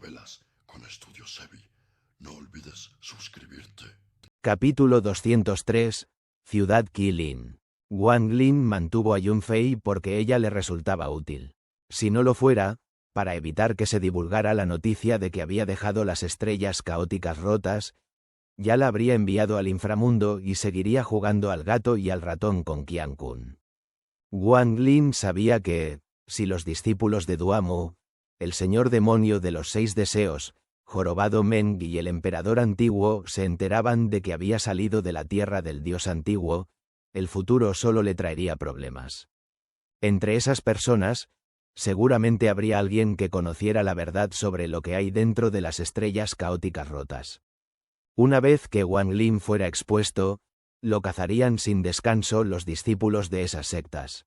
novelas con Estudio Sebi. No olvides suscribirte. Capítulo 203. Ciudad Qilin. Wang Lin mantuvo a Yunfei porque ella le resultaba útil. Si no lo fuera, para evitar que se divulgara la noticia de que había dejado las estrellas caóticas rotas, ya la habría enviado al inframundo y seguiría jugando al gato y al ratón con Qian Kun. Wang Lin sabía que, si los discípulos de Duamu, el señor demonio de los 6 deseos, Jorobado Meng y el emperador antiguo se enteraban de que había salido de la tierra del dios antiguo, el futuro solo le traería problemas. Entre esas personas, seguramente habría alguien que conociera la verdad sobre lo que hay dentro de las estrellas caóticas rotas. Una vez que Wang Lin fuera expuesto, lo cazarían sin descanso los discípulos de esas sectas.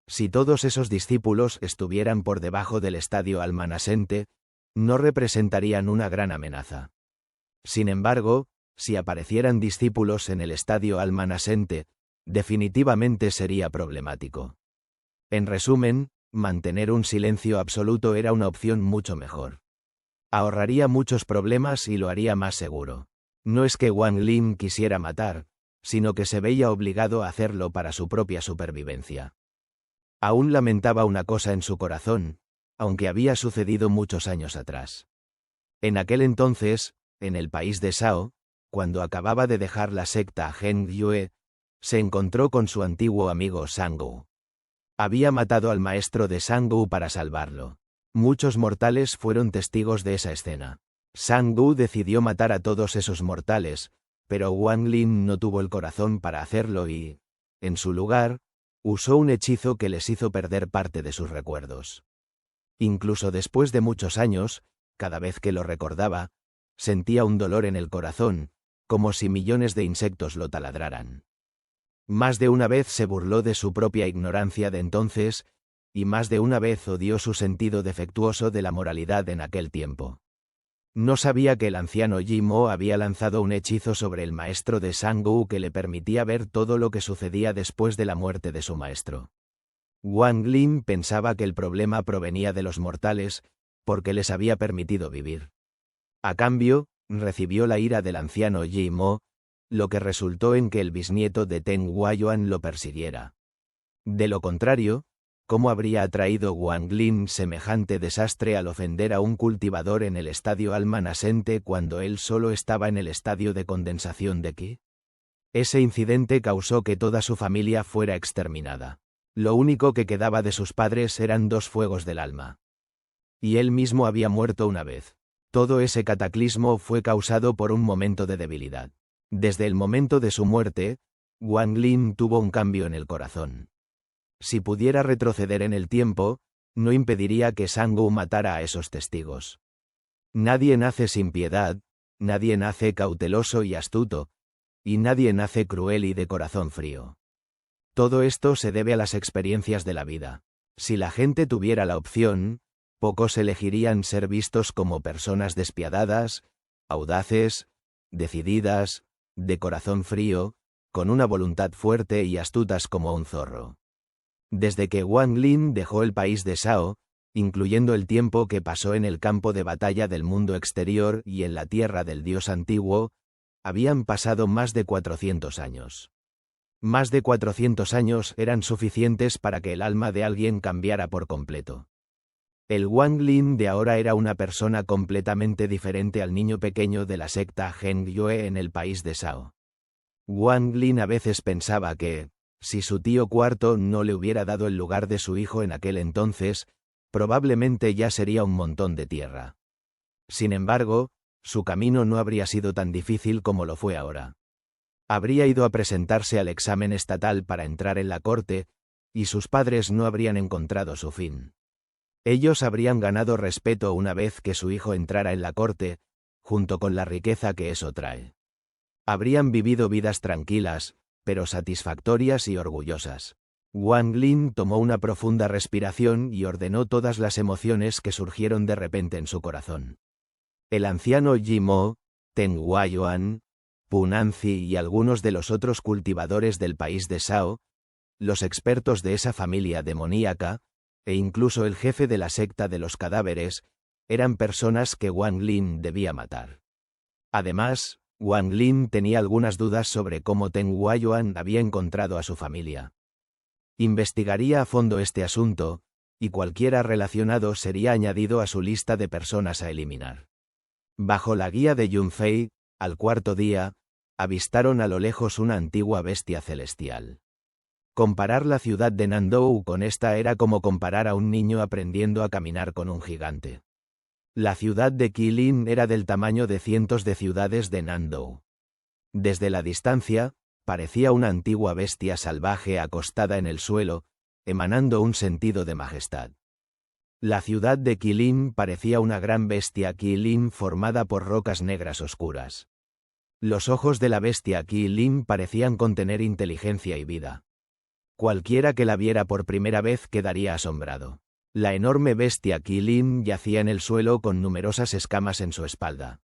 Si todos esos discípulos estuvieran por debajo del estadio almanasente, no representarían una gran amenaza. Sin embargo, si aparecieran discípulos en el estadio almanasente, definitivamente sería problemático. En resumen, mantener un silencio absoluto era una opción mucho mejor. Ahorraría muchos problemas y lo haría más seguro. No es que Wang Lin quisiera matar, sino que se veía obligado a hacerlo para su propia supervivencia. Aún lamentaba una cosa en su corazón, aunque había sucedido muchos años atrás. En aquel entonces, en el país de Shao, cuando acababa de dejar la secta Heng Yue, se encontró con su antiguo amigo Shanggu. Había matado al maestro de Shanggu para salvarlo. Muchos mortales fueron testigos de esa escena. Shanggu decidió matar a todos esos mortales, pero Wang Lin no tuvo el corazón para hacerlo y, en su lugar, usó un hechizo que les hizo perder parte de sus recuerdos. Incluso después de muchos años, cada vez que lo recordaba, sentía un dolor en el corazón, como si millones de insectos lo taladraran. Más de una vez se burló de su propia ignorancia de entonces, y más de una vez odió su sentido defectuoso de la moralidad en aquel tiempo. No sabía que el anciano Yi Mo había lanzado un hechizo sobre el maestro de Shanggu que le permitía ver todo lo que sucedía después de la muerte de su maestro. Wang Lin pensaba que el problema provenía de los mortales, porque les había permitido vivir. A cambio, recibió la ira del anciano Yi Mo, lo que resultó en que el bisnieto de Teng Huayuan lo persiguiera. De lo contrario, ¿cómo habría atraído Wang Lin semejante desastre al ofender a un cultivador en el estadio almanasente cuando él solo estaba en el estadio de condensación de Qi? Ese incidente causó que toda su familia fuera exterminada. Lo único que quedaba de sus padres eran 2 fuegos del alma. Y él mismo había muerto una vez. Todo ese cataclismo fue causado por un momento de debilidad. Desde el momento de su muerte, Wang Lin tuvo un cambio en el corazón. Si pudiera retroceder en el tiempo, no impediría que Shanggu matara a esos testigos. Nadie nace sin piedad, nadie nace cauteloso y astuto, y nadie nace cruel y de corazón frío. Todo esto se debe a las experiencias de la vida. Si la gente tuviera la opción, pocos elegirían ser vistos como personas despiadadas, audaces, decididas, de corazón frío, con una voluntad fuerte y astutas como un zorro. Desde que Wang Lin dejó el país de Shao, incluyendo el tiempo que pasó en el campo de batalla del mundo exterior y en la tierra del dios antiguo, habían pasado más de 400 años. Más de 400 años eran suficientes para que el alma de alguien cambiara por completo. El Wang Lin de ahora era una persona completamente diferente al niño pequeño de la secta Heng Yue en el país de Shao. Wang Lin a veces pensaba que, si su tío cuarto no le hubiera dado el lugar de su hijo en aquel entonces, probablemente ya sería un montón de tierra. Sin embargo, su camino no habría sido tan difícil como lo fue ahora. Habría ido a presentarse al examen estatal para entrar en la corte, y sus padres no habrían encontrado su fin. Ellos habrían ganado respeto una vez que su hijo entrara en la corte, junto con la riqueza que eso trae. Habrían vivido vidas tranquilas, pero satisfactorias y orgullosas. Wang Lin tomó una profunda respiración y ordenó todas las emociones que surgieron de repente en su corazón. El anciano Yi Mo, Teng Huayuan, Punanzi y algunos de los otros cultivadores del país de Shao, los expertos de esa familia demoníaca, e incluso el jefe de la secta de los cadáveres, eran personas que Wang Lin debía matar. Además, Wang Lin tenía algunas dudas sobre cómo Teng Huayuan había encontrado a su familia. Investigaría a fondo este asunto, y cualquiera relacionado sería añadido a su lista de personas a eliminar. Bajo la guía de Yun Fei, al cuarto día, avistaron a lo lejos una antigua bestia celestial. Comparar la ciudad de Nandou con esta era como comparar a un niño aprendiendo a caminar con un gigante. La ciudad de Qilin era del tamaño de cientos de ciudades de Nandou. Desde la distancia, parecía una antigua bestia salvaje acostada en el suelo, emanando un sentido de majestad. La ciudad de Qilin parecía una gran bestia Qilin formada por rocas negras oscuras. Los ojos de la bestia Qilin parecían contener inteligencia y vida. Cualquiera que la viera por primera vez quedaría asombrado. La enorme bestia Qilin yacía en el suelo con numerosas escamas en su espalda.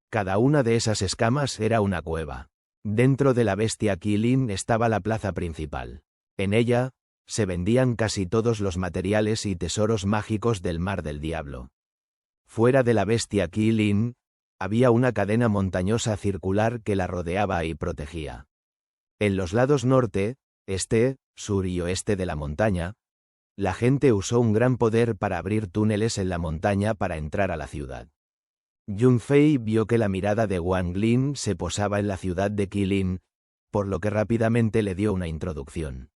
Cada una de esas escamas era una cueva. Dentro de la bestia Qilin estaba la plaza principal. En ella, se vendían casi todos los materiales y tesoros mágicos del Mar del Diablo. Fuera de la bestia Qilin, había una cadena montañosa circular que la rodeaba y protegía. En los lados norte, este, sur y oeste de la montaña, la gente usó un gran poder para abrir túneles en la montaña para entrar a la ciudad. Yun Fei vio que la mirada de Wang Lin se posaba en la ciudad de Qilin, por lo que rápidamente le dio una introducción.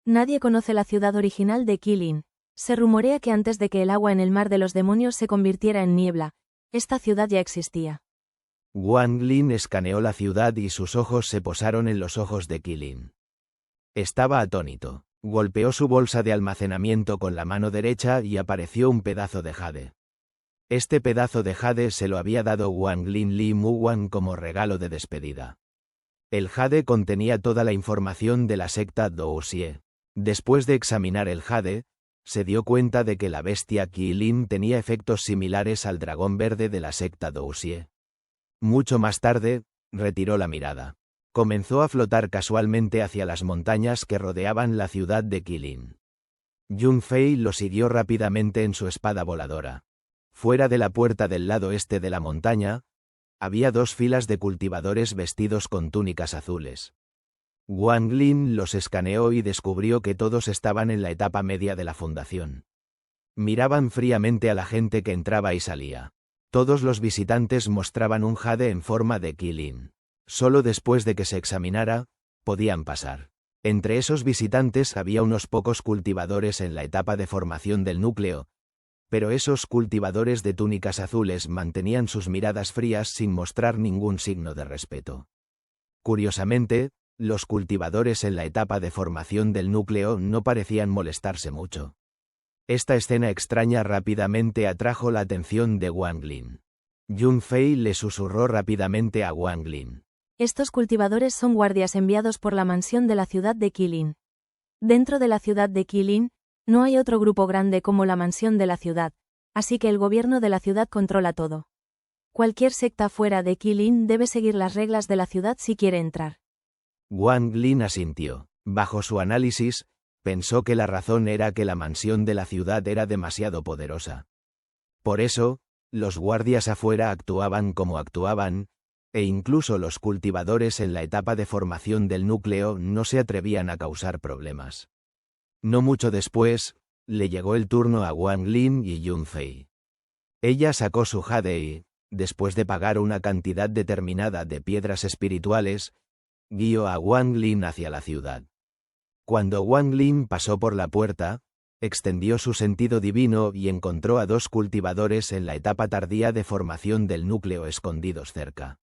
Nadie conoce la ciudad original de Qilin. Se rumorea que antes de que el agua en el mar de los demonios se convirtiera en niebla, esta ciudad ya existía. Wang Lin escaneó la ciudad y sus ojos se posaron en los ojos de Qilin. Estaba atónito. Golpeó su bolsa de almacenamiento con la mano derecha y apareció un pedazo de jade. Este pedazo de jade se lo había dado Wang Lin Li Muwan como regalo de despedida. El jade contenía toda la información de la secta Douxie. Después de examinar el jade, se dio cuenta de que la bestia Qilin tenía efectos similares al dragón verde de la secta Douxie. Mucho más tarde, retiró la mirada. Comenzó a flotar casualmente hacia las montañas que rodeaban la ciudad de Qilin. Yun Fei lo siguió rápidamente en su espada voladora. Fuera de la puerta del lado este de la montaña, había dos filas de cultivadores vestidos con túnicas azules. Wang Lin los escaneó y descubrió que todos estaban en la etapa media de la fundación. Miraban fríamente a la gente que entraba y salía. Todos los visitantes mostraban un jade en forma de Qilin. Solo después de que se examinara, podían pasar. Entre esos visitantes había unos pocos cultivadores en la etapa de formación del núcleo, pero esos cultivadores de túnicas azules mantenían sus miradas frías sin mostrar ningún signo de respeto. Curiosamente, los cultivadores en la etapa de formación del núcleo no parecían molestarse mucho. Esta escena extraña rápidamente atrajo la atención de Wang Lin. Yun Fei le susurró rápidamente a Wang Lin. Estos cultivadores son guardias enviados por la mansión de la ciudad de Qilin. Dentro de la ciudad de Qilin, no hay otro grupo grande como la mansión de la ciudad, así que el gobierno de la ciudad controla todo. Cualquier secta fuera de Qilin debe seguir las reglas de la ciudad si quiere entrar. Wang Lin asintió. Bajo su análisis, pensó que la razón era que la mansión de la ciudad era demasiado poderosa. Por eso, los guardias afuera actuaban como actuaban, e incluso los cultivadores en la etapa de formación del núcleo no se atrevían a causar problemas. No mucho después, le llegó el turno a Wang Lin y Yun Fei. Ella sacó su jade y, después de pagar una cantidad determinada de piedras espirituales, guió a Wang Lin hacia la ciudad. Cuando Wang Lin pasó por la puerta, extendió su sentido divino y encontró a dos cultivadores en la etapa tardía de formación del núcleo escondidos cerca.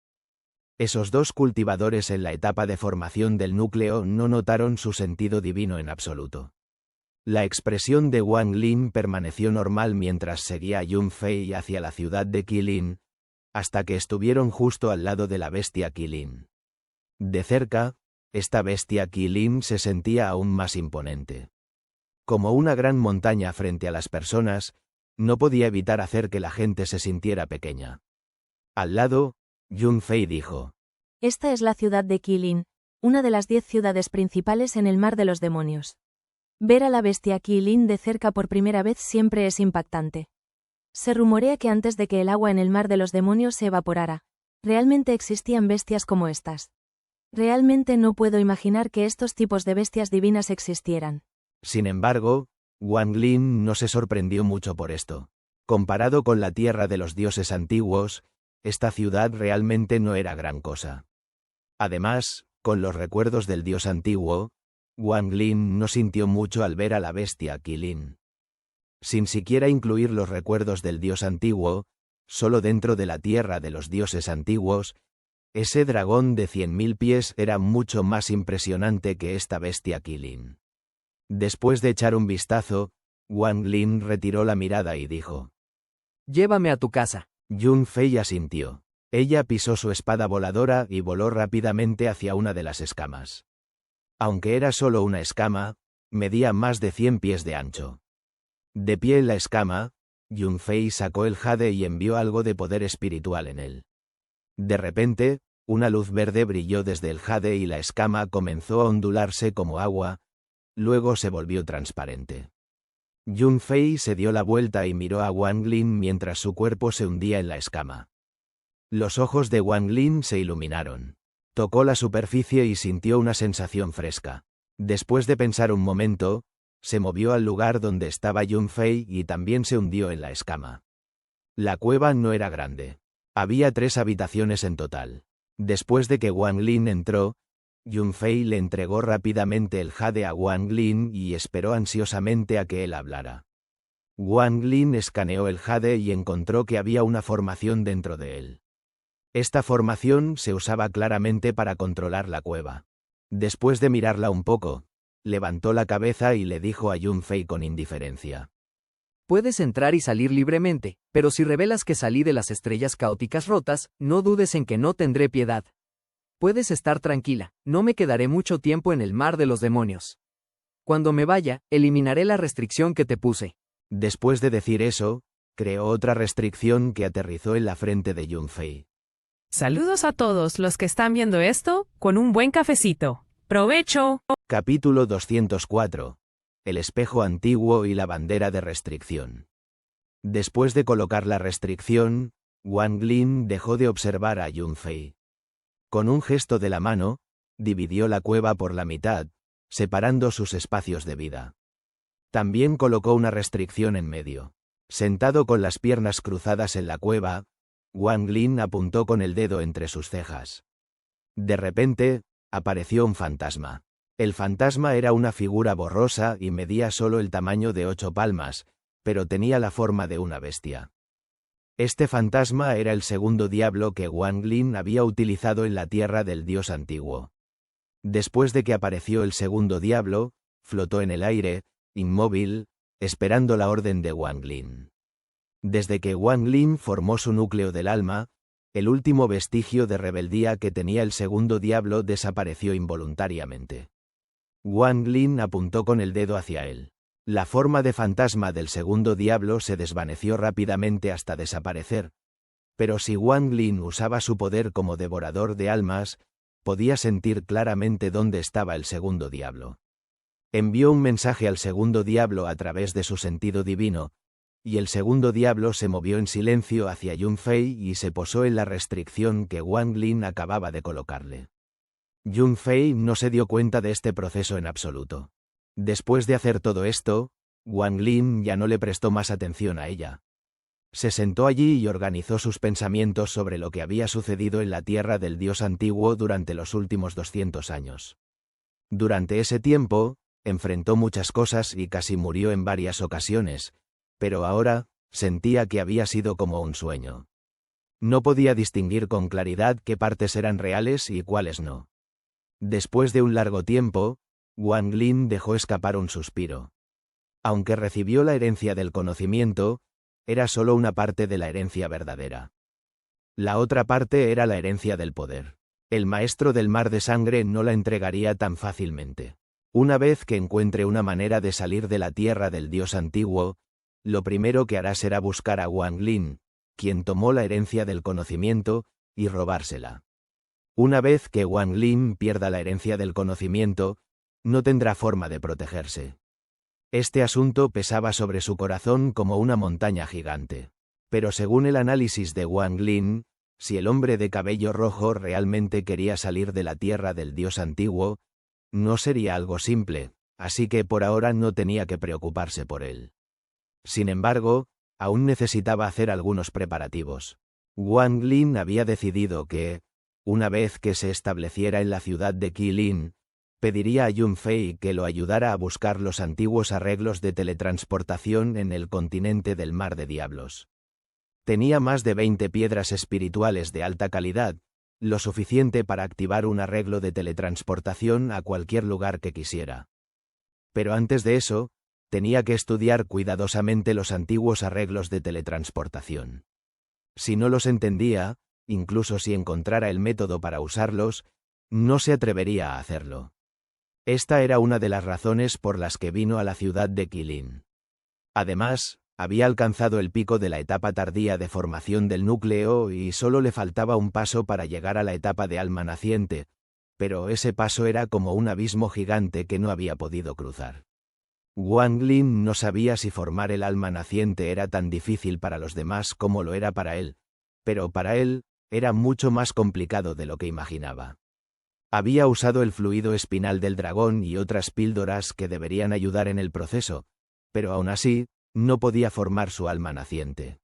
Esos dos cultivadores en la etapa de formación del núcleo no notaron su sentido divino en absoluto. La expresión de Wang Lin permaneció normal mientras seguía a Yun Fei hacia la ciudad de Qilin, hasta que estuvieron justo al lado de la bestia Qilin. De cerca, esta bestia Qilin se sentía aún más imponente. Como una gran montaña frente a las personas, no podía evitar hacer que la gente se sintiera pequeña. Al lado, Yun Fei dijo: Esta es la ciudad de Qilin, una de las 10 ciudades principales en el Mar de los Demonios. Ver a la bestia Qilin de cerca por primera vez siempre es impactante. Se rumorea que antes de que el agua en el mar de los demonios se evaporara, realmente existían bestias como estas. Realmente no puedo imaginar que estos tipos de bestias divinas existieran. Sin embargo, Wang Lin no se sorprendió mucho por esto. Comparado con la tierra de los dioses antiguos, esta ciudad realmente no era gran cosa. Además, con los recuerdos del dios antiguo, Wang Lin no sintió mucho al ver a la bestia Qilin. Sin siquiera incluir los recuerdos del dios antiguo, solo dentro de la tierra de los dioses antiguos, ese dragón de 100.000 pies era mucho más impresionante que esta bestia Qilin. Después de echar un vistazo, Wang Lin retiró la mirada y dijo: Llévame a tu casa. Yun Fei asintió. Ella pisó su espada voladora y voló rápidamente hacia una de las escamas. Aunque era solo una escama, medía más de 100 pies de ancho. De pie en la escama, Yun Fei sacó el jade y envió algo de poder espiritual en él. De repente, una luz verde brilló desde el jade y la escama comenzó a ondularse como agua, luego se volvió transparente. Yun Fei se dio la vuelta y miró a Wang Lin mientras su cuerpo se hundía en la escama. Los ojos de Wang Lin se iluminaron. Tocó la superficie y sintió una sensación fresca. Después de pensar un momento, se movió al lugar donde estaba Yun Fei y también se hundió en la escama. La cueva no era grande. Había 3 habitaciones en total. Después de que Wang Lin entró, Yun Fei le entregó rápidamente el jade a Wang Lin y esperó ansiosamente a que él hablara. Wang Lin escaneó el jade y encontró que había una formación dentro de él. Esta formación se usaba claramente para controlar la cueva. Después de mirarla un poco, levantó la cabeza y le dijo a Yun Fei con indiferencia: Puedes entrar y salir libremente, pero si revelas que salí de las estrellas caóticas rotas, no dudes en que no tendré piedad. Puedes estar tranquila, no me quedaré mucho tiempo en el mar de los demonios. Cuando me vaya, eliminaré la restricción que te puse. Después de decir eso, creó otra restricción que aterrizó en la frente de Yun Fei. Saludos a todos los que están viendo esto, con un buen cafecito. ¡Provecho! Capítulo 204. El espejo antiguo y la bandera de restricción. Después de colocar la restricción, Wang Lin dejó de observar a Yun Fei. Con un gesto de la mano, dividió la cueva por la mitad, separando sus espacios de vida. También colocó una restricción en medio. Sentado con las piernas cruzadas en la cueva, Wang Lin apuntó con el dedo entre sus cejas. De repente, apareció un fantasma. El fantasma era una figura borrosa y medía solo el tamaño de 8 palmas, pero tenía la forma de una bestia. Este fantasma era el segundo diablo que Wang Lin había utilizado en la tierra del dios antiguo. Después de que apareció el segundo diablo, flotó en el aire, inmóvil, esperando la orden de Wang Lin. Desde que Wang Lin formó su núcleo del alma, el último vestigio de rebeldía que tenía el segundo diablo desapareció involuntariamente. Wang Lin apuntó con el dedo hacia él. La forma de fantasma del segundo diablo se desvaneció rápidamente hasta desaparecer, pero si Wang Lin usaba su poder como devorador de almas, podía sentir claramente dónde estaba el segundo diablo. Envió un mensaje al segundo diablo a través de su sentido divino, y el segundo diablo se movió en silencio hacia Yun Fei y se posó en la restricción que Wang Lin acababa de colocarle. Yun Fei no se dio cuenta de este proceso en absoluto. Después de hacer todo esto, Wang Lin ya no le prestó más atención a ella. Se sentó allí y organizó sus pensamientos sobre lo que había sucedido en la tierra del dios antiguo durante los últimos 200 años. Durante ese tiempo, enfrentó muchas cosas y casi murió en varias ocasiones, pero ahora, sentía que había sido como un sueño. No podía distinguir con claridad qué partes eran reales y cuáles no. Después de un largo tiempo, Wang Lin dejó escapar un suspiro. Aunque recibió la herencia del conocimiento, era solo una parte de la herencia verdadera. La otra parte era la herencia del poder. El maestro del mar de sangre no la entregaría tan fácilmente. Una vez que encuentre una manera de salir de la tierra del dios antiguo, lo primero que hará será buscar a Wang Lin, quien tomó la herencia del conocimiento, y robársela. Una vez que Wang Lin pierda la herencia del conocimiento, no tendrá forma de protegerse. Este asunto pesaba sobre su corazón como una montaña gigante. Pero según el análisis de Wang Lin, si el hombre de cabello rojo realmente quería salir de la tierra del dios antiguo, no sería algo simple, así que por ahora no tenía que preocuparse por él. Sin embargo, aún necesitaba hacer algunos preparativos. Wang Lin había decidido que, una vez que se estableciera en la ciudad de Qilin, pediría a Yun Fei que lo ayudara a buscar los antiguos arreglos de teletransportación en el continente del Mar de Diablos. Tenía más de 20 piedras espirituales de alta calidad, lo suficiente para activar un arreglo de teletransportación a cualquier lugar que quisiera. Pero antes de eso, tenía que estudiar cuidadosamente los antiguos arreglos de teletransportación. Si no los entendía, incluso si encontrara el método para usarlos, no se atrevería a hacerlo. Esta era una de las razones por las que vino a la ciudad de Qilin. Además, había alcanzado el pico de la etapa tardía de formación del núcleo y solo le faltaba un paso para llegar a la etapa de alma naciente, pero ese paso era como un abismo gigante que no había podido cruzar. Wang Lin no sabía si formar el alma naciente era tan difícil para los demás como lo era para él, pero para él, era mucho más complicado de lo que imaginaba. Había usado el fluido espinal del dragón y otras píldoras que deberían ayudar en el proceso, pero aún así, no podía formar su alma naciente.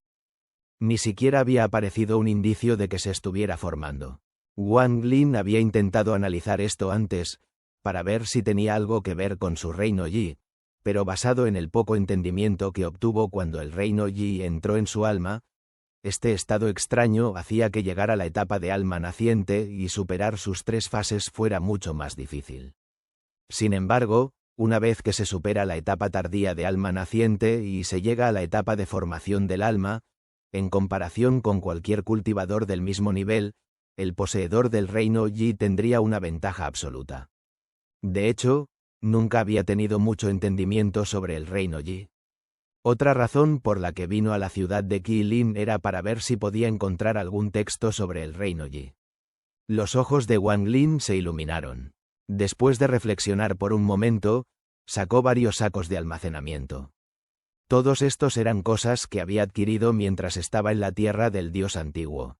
Ni siquiera había aparecido un indicio de que se estuviera formando. Wang Lin había intentado analizar esto antes, para ver si tenía algo que ver con su reino Yi, pero basado en el poco entendimiento que obtuvo cuando el reino Yi entró en su alma, este estado extraño hacía que llegar a la etapa de alma naciente y superar sus 3 fases fuera mucho más difícil. Sin embargo, una vez que se supera la etapa tardía de alma naciente y se llega a la etapa de formación del alma, en comparación con cualquier cultivador del mismo nivel, el poseedor del reino Yi tendría una ventaja absoluta. De hecho, nunca había tenido mucho entendimiento sobre el reino Yi. Otra razón por la que vino a la ciudad de Qilin era para ver si podía encontrar algún texto sobre el reino Yi. Los ojos de Wang Lin se iluminaron. Después de reflexionar por un momento, sacó varios sacos de almacenamiento. Todos estos eran cosas que había adquirido mientras estaba en la tierra del dios antiguo.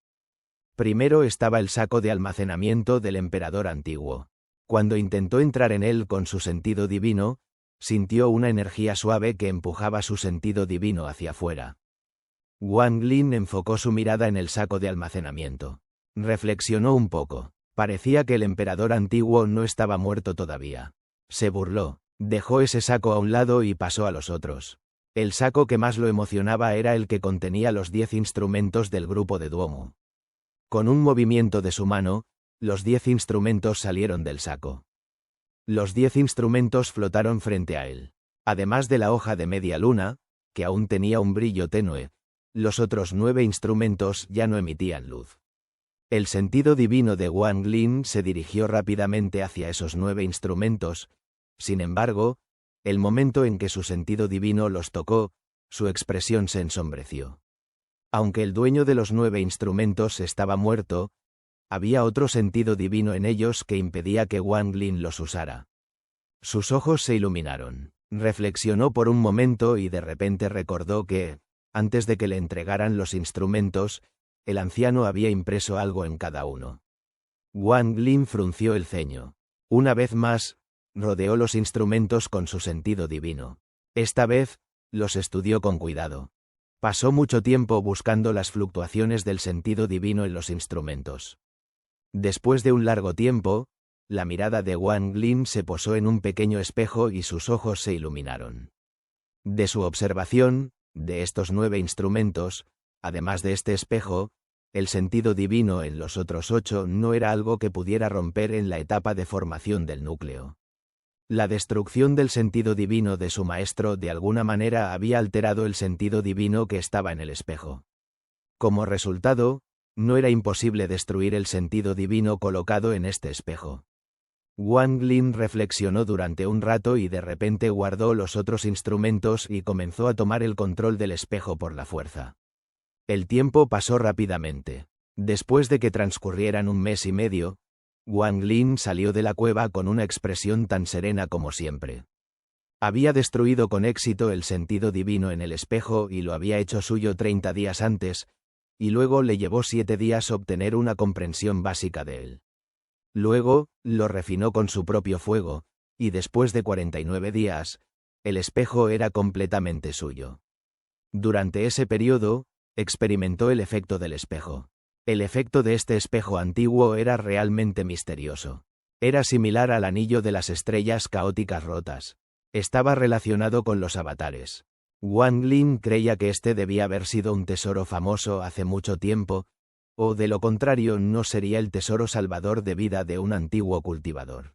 Primero estaba el saco de almacenamiento del emperador antiguo. Cuando intentó entrar en él con su sentido divino, sintió una energía suave que empujaba su sentido divino hacia afuera. Wang Lin enfocó su mirada en el saco de almacenamiento. Reflexionó un poco. Parecía que el emperador antiguo no estaba muerto todavía. Se burló, dejó ese saco a un lado y pasó a los otros. El saco que más lo emocionaba era el que contenía los 10 instrumentos del grupo de Duomo. Con un movimiento de su mano, los 10 instrumentos salieron del saco. Los 10 instrumentos flotaron frente a él. Además de la hoja de media luna, que aún tenía un brillo tenue, los otros 9 instrumentos ya no emitían luz. El sentido divino de Wang Lin se dirigió rápidamente hacia esos 9 instrumentos, sin embargo, el momento en que su sentido divino los tocó, su expresión se ensombreció. Aunque el dueño de los 9 instrumentos estaba muerto, había otro sentido divino en ellos que impedía que Wang Lin los usara. Sus ojos se iluminaron. Reflexionó por un momento y de repente recordó que, antes de que le entregaran los instrumentos, el anciano había impreso algo en cada uno. Wang Lin frunció el ceño. Una vez más, rodeó los instrumentos con su sentido divino. Esta vez, los estudió con cuidado. Pasó mucho tiempo buscando las fluctuaciones del sentido divino en los instrumentos. Después de un largo tiempo, la mirada de Wang Lin se posó en un pequeño espejo y sus ojos se iluminaron. De su observación, de estos 9 instrumentos, además de este espejo, el sentido divino en los otros 8 no era algo que pudiera romper en la etapa de formación del núcleo. La destrucción del sentido divino de su maestro de alguna manera había alterado el sentido divino que estaba en el espejo. Como resultado, no era imposible destruir el sentido divino colocado en este espejo. Wang Lin reflexionó durante un rato y de repente guardó los otros instrumentos y comenzó a tomar el control del espejo por la fuerza. El tiempo pasó rápidamente. Después de que transcurrieran 1 mes y medio, Wang Lin salió de la cueva con una expresión tan serena como siempre. Había destruido con éxito el sentido divino en el espejo y lo había hecho suyo 30 días antes, y luego le llevó 7 días obtener una comprensión básica de él. Luego, lo refinó con su propio fuego, y después de 49 días, el espejo era completamente suyo. Durante ese periodo, experimentó el efecto del espejo. El efecto de este espejo antiguo era realmente misterioso. Era similar al anillo de las estrellas caóticas rotas. Estaba relacionado con los avatares. Wang Lin creía que este debía haber sido un tesoro famoso hace mucho tiempo, o de lo contrario no sería el tesoro salvador de vida de un antiguo cultivador.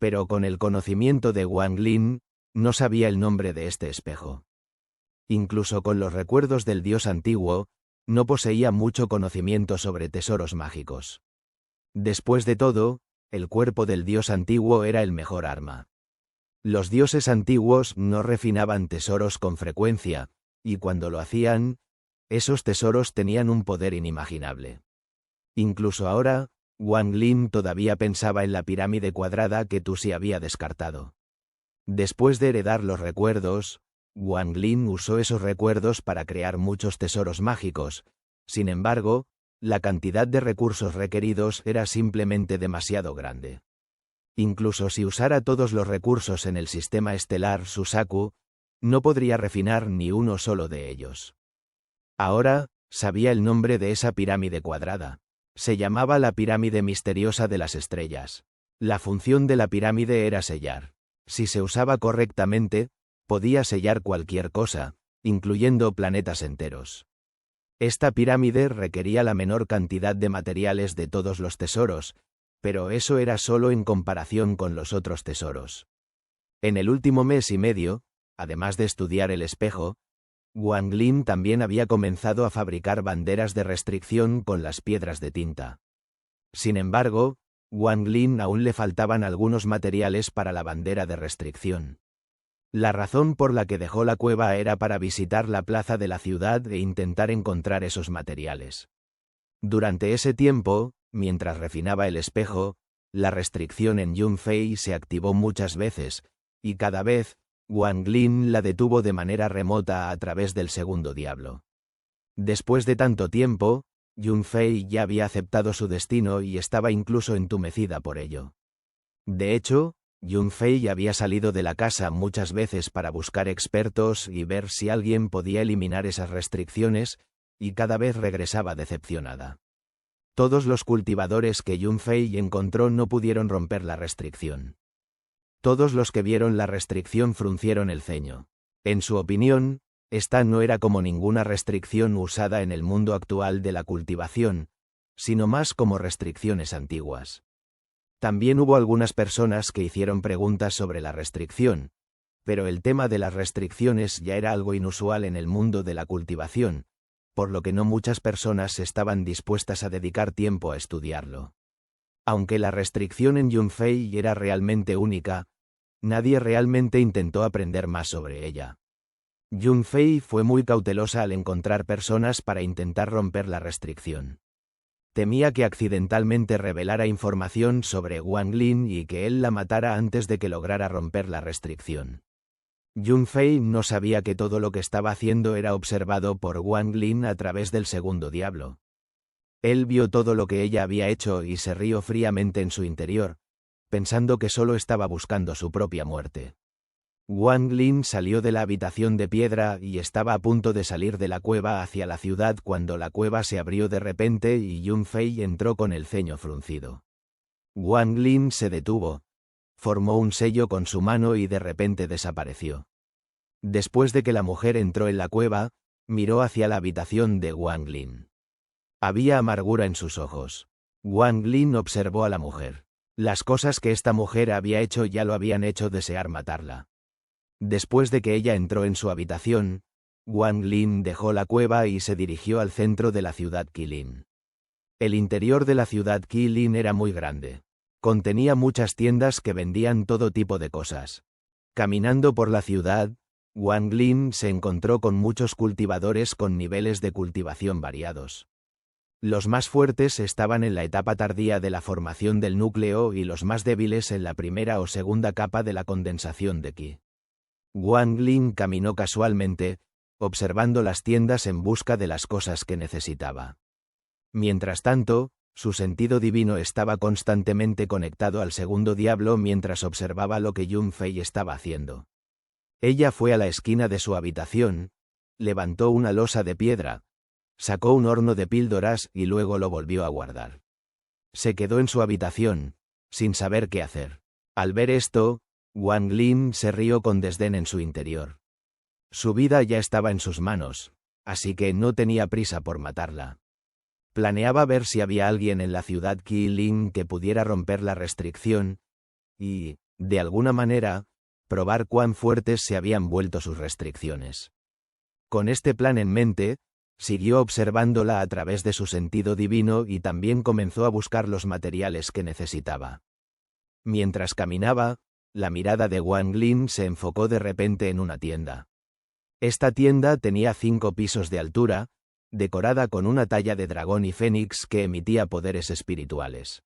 Pero con el conocimiento de Wang Lin, no sabía el nombre de este espejo. Incluso con los recuerdos del dios antiguo, no poseía mucho conocimiento sobre tesoros mágicos. Después de todo, el cuerpo del dios antiguo era el mejor arma. Los dioses antiguos no refinaban tesoros con frecuencia, y cuando lo hacían, esos tesoros tenían un poder inimaginable. Incluso ahora, Wang Lin todavía pensaba en la pirámide cuadrada que Tusi había descartado. Después de heredar los recuerdos, Wang Lin usó esos recuerdos para crear muchos tesoros mágicos. Sin embargo, la cantidad de recursos requeridos era simplemente demasiado grande. Incluso si usara todos los recursos en el sistema estelar Susaku, no podría refinar ni uno solo de ellos. Ahora, sabía el nombre de esa pirámide cuadrada. Se llamaba la pirámide misteriosa de las estrellas. La función de la pirámide era sellar. Si se usaba correctamente, podía sellar cualquier cosa, incluyendo planetas enteros. Esta pirámide requería la menor cantidad de materiales de todos los tesoros, pero eso era solo en comparación con los otros tesoros. En el último mes y medio, además de estudiar el espejo, Wang Lin también había comenzado a fabricar banderas de restricción con las piedras de tinta. Sin embargo, Wang Lin aún le faltaban algunos materiales para la bandera de restricción. La razón por la que dejó la cueva era para visitar la plaza de la ciudad e intentar encontrar esos materiales. Durante ese tiempo, mientras refinaba el espejo, la restricción en Yunfei se activó muchas veces, y cada vez, Wang Lin la detuvo de manera remota a través del segundo diablo. Después de tanto tiempo, Yunfei ya había aceptado su destino y estaba incluso entumecida por ello. De hecho, Yunfei había salido de la casa muchas veces para buscar expertos y ver si alguien podía eliminar esas restricciones, y cada vez regresaba decepcionada. Todos los cultivadores que Yunfei encontró no pudieron romper la restricción. Todos los que vieron la restricción fruncieron el ceño. En su opinión, esta no era como ninguna restricción usada en el mundo actual de la cultivación, sino más como restricciones antiguas. También hubo algunas personas que hicieron preguntas sobre la restricción, pero el tema de las restricciones ya era algo inusual en el mundo de la cultivación, por lo que no muchas personas estaban dispuestas a dedicar tiempo a estudiarlo. Aunque la restricción en Yunfei era realmente única, nadie realmente intentó aprender más sobre ella. Yunfei fue muy cautelosa al encontrar personas para intentar romper la restricción. Temía que accidentalmente revelara información sobre Wang Lin y que él la matara antes de que lograra romper la restricción. Yunfei no sabía que todo lo que estaba haciendo era observado por Wang Lin a través del segundo diablo. Él vio todo lo que ella había hecho y se rió fríamente en su interior, pensando que solo estaba buscando su propia muerte. Wang Lin salió de la habitación de piedra y estaba a punto de salir de la cueva hacia la ciudad cuando la cueva se abrió de repente y Yunfei entró con el ceño fruncido. Wang Lin se detuvo, formó un sello con su mano y de repente desapareció. Después de que la mujer entró en la cueva, miró hacia la habitación de Wang Lin. Había amargura en sus ojos. Wang Lin observó a la mujer. Las cosas que esta mujer había hecho ya lo habían hecho desear matarla. Después de que ella entró en su habitación, Wang Lin dejó la cueva y se dirigió al centro de la ciudad Qilin. El interior de la ciudad Qilin era muy grande. Contenía muchas tiendas que vendían todo tipo de cosas. Caminando por la ciudad, Wang Lin se encontró con muchos cultivadores con niveles de cultivación variados. Los más fuertes estaban en la etapa tardía de la formación del núcleo y los más débiles en la primera o segunda capa de la condensación de Qi. Wang Lin caminó casualmente, observando las tiendas en busca de las cosas que necesitaba. Mientras tanto, su sentido divino estaba constantemente conectado al segundo diablo mientras observaba lo que Yun Fei estaba haciendo. Ella fue a la esquina de su habitación, levantó una losa de piedra, sacó un horno de píldoras y luego lo volvió a guardar. Se quedó en su habitación, sin saber qué hacer. Al ver esto, Wang Lin se rió con desdén en su interior. Su vida ya estaba en sus manos, así que no tenía prisa por matarla. Planeaba ver si había alguien en la ciudad Qilin que pudiera romper la restricción y, de alguna manera, probar cuán fuertes se habían vuelto sus restricciones. Con este plan en mente, siguió observándola a través de su sentido divino y también comenzó a buscar los materiales que necesitaba. Mientras caminaba, la mirada de Wang Lin se enfocó de repente en una tienda. Esta tienda tenía 5 pisos de altura, decorada con una talla de dragón y fénix que emitía poderes espirituales.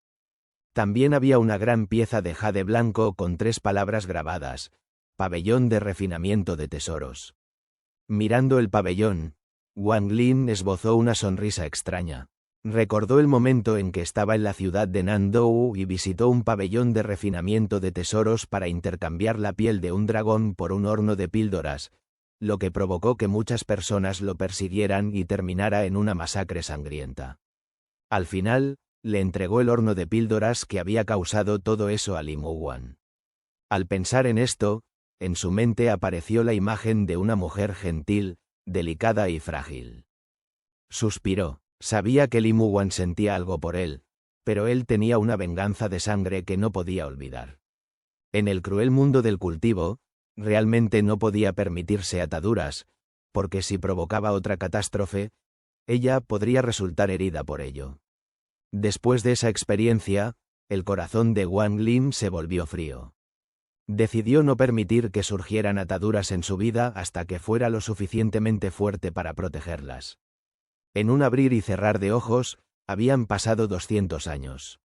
También había una gran pieza de jade blanco con 3 palabras grabadas: pabellón de refinamiento de tesoros. Mirando el pabellón, Wang Lin esbozó una sonrisa extraña. Recordó el momento en que estaba en la ciudad de Nandou y visitó un pabellón de refinamiento de tesoros para intercambiar la piel de un dragón por un horno de píldoras, lo que provocó que muchas personas lo persiguieran y terminara en una masacre sangrienta. Al final, le entregó el horno de píldoras que había causado todo eso a Li Muwan. Al pensar en esto, en su mente apareció la imagen de una mujer gentil, delicada y frágil. Suspiró. Sabía que Li Muwan sentía algo por él, pero él tenía una venganza de sangre que no podía olvidar. En el cruel mundo del cultivo, realmente no podía permitirse ataduras, porque si provocaba otra catástrofe, ella podría resultar herida por ello. Después de esa experiencia, el corazón de Wang Lin se volvió frío. Decidió no permitir que surgieran ataduras en su vida hasta que fuera lo suficientemente fuerte para protegerlas. En un abrir y cerrar de ojos, habían pasado 200 años.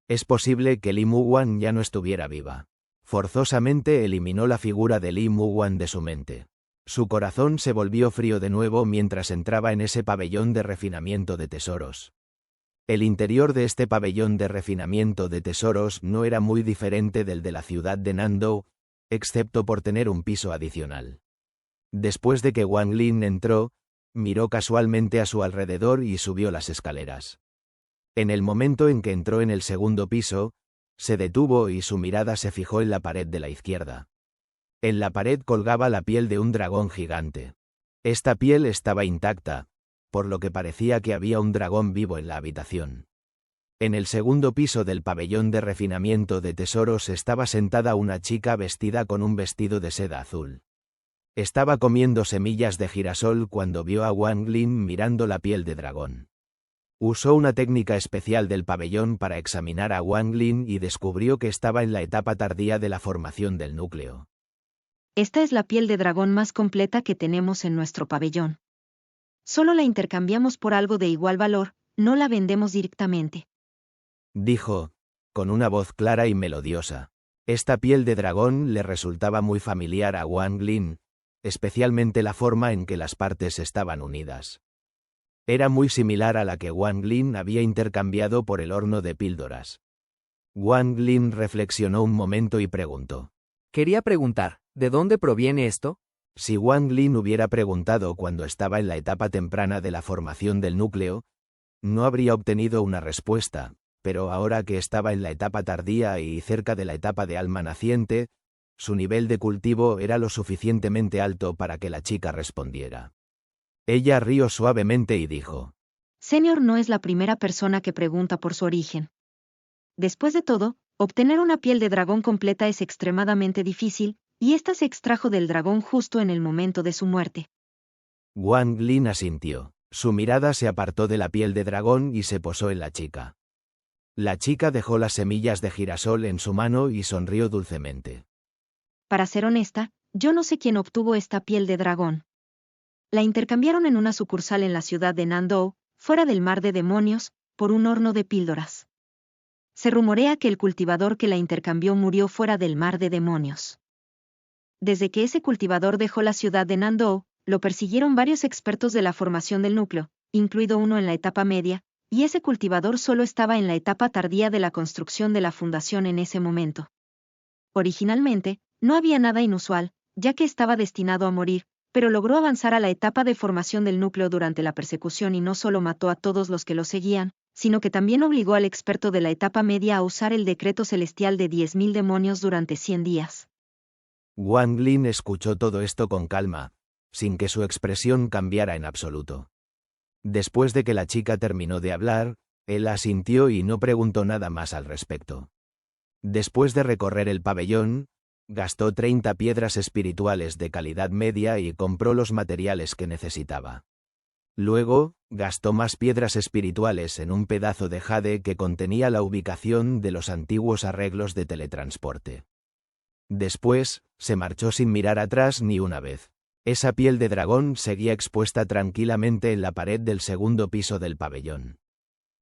Es posible que Li Muwan ya no estuviera viva. Forzosamente eliminó la figura de Li Muwan de su mente. Su corazón se volvió frío de nuevo mientras entraba en ese pabellón de refinamiento de tesoros. El interior de este pabellón de refinamiento de tesoros no era muy diferente del de la ciudad de Nandou, excepto por tener un piso adicional. Después de que Wang Lin entró, miró casualmente a su alrededor y subió las escaleras. En el momento en que entró en el segundo piso, se detuvo y su mirada se fijó en la pared de la izquierda. En la pared colgaba la piel de un dragón gigante. Esta piel estaba intacta, por lo que parecía que había un dragón vivo en la habitación. En el segundo piso del pabellón de refinamiento de tesoros estaba sentada una chica vestida con un vestido de seda azul. Estaba comiendo semillas de girasol cuando vio a Wang Lin mirando la piel de dragón. Usó una técnica especial del pabellón para examinar a Wang Lin y descubrió que estaba en la etapa tardía de la formación del núcleo. Esta es la piel de dragón más completa que tenemos en nuestro pabellón. Solo la intercambiamos por algo de igual valor, no la vendemos directamente. Dijo, con una voz clara y melodiosa. Esta piel de dragón le resultaba muy familiar a Wang Lin, especialmente la forma en que las partes estaban unidas. Era muy similar a la que Wang Lin había intercambiado por el horno de píldoras. Wang Lin reflexionó un momento y preguntó. Quería preguntar, ¿de dónde proviene esto? Si Wang Lin hubiera preguntado cuando estaba en la etapa temprana de la formación del núcleo, no habría obtenido una respuesta, pero ahora que estaba en la etapa tardía y cerca de la etapa de alma naciente, su nivel de cultivo era lo suficientemente alto para que la chica respondiera. Ella rió suavemente y dijo: Senior no es la primera persona que pregunta por su origen. Después de todo, obtener una piel de dragón completa es extremadamente difícil, y esta se extrajo del dragón justo en el momento de su muerte. Wang Lin asintió. Su mirada se apartó de la piel de dragón y se posó en la chica. La chica dejó las semillas de girasol en su mano y sonrió dulcemente. Para ser honesta, yo no sé quién obtuvo esta piel de dragón. La intercambiaron en una sucursal en la ciudad de Nandou, fuera del mar de demonios, por un horno de píldoras. Se rumorea que el cultivador que la intercambió murió fuera del mar de demonios. desde que ese cultivador dejó la ciudad de Nandou, lo persiguieron varios expertos de la formación del núcleo, incluido uno en la etapa media, y ese cultivador solo estaba en la etapa tardía de la construcción de la fundación en ese momento. Originalmente, no había nada inusual, ya que estaba destinado a morir, pero logró avanzar a la etapa de formación del núcleo durante la persecución y no solo mató a todos los que lo seguían, sino que también obligó al experto de la etapa media a usar el decreto celestial de 10.000 demonios durante 100 días. Wang Lin escuchó todo esto con calma, sin que su expresión cambiara en absoluto. Después de que la chica terminó de hablar, él asintió y no preguntó nada más al respecto. Después de recorrer el pabellón, gastó 30 piedras espirituales de calidad media y compró los materiales que necesitaba. Luego, gastó más piedras espirituales en un pedazo de jade que contenía la ubicación de los antiguos arreglos de teletransporte. Después, se marchó sin mirar atrás ni una vez. Esa piel de dragón seguía expuesta tranquilamente en la pared del segundo piso del pabellón.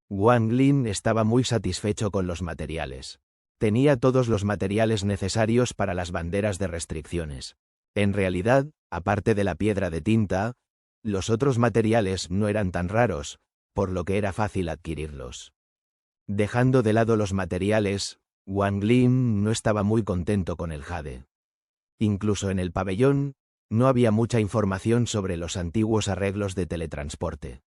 Wang Lin estaba muy satisfecho con los materiales. Tenía todos los materiales necesarios para las banderas de restricciones. En realidad, aparte de la piedra de tinta, los otros materiales no eran tan raros, por lo que era fácil adquirirlos. Dejando de lado los materiales, Wang Lin no estaba muy contento con el jade. Incluso en el pabellón, no había mucha información sobre los antiguos arreglos de teletransporte.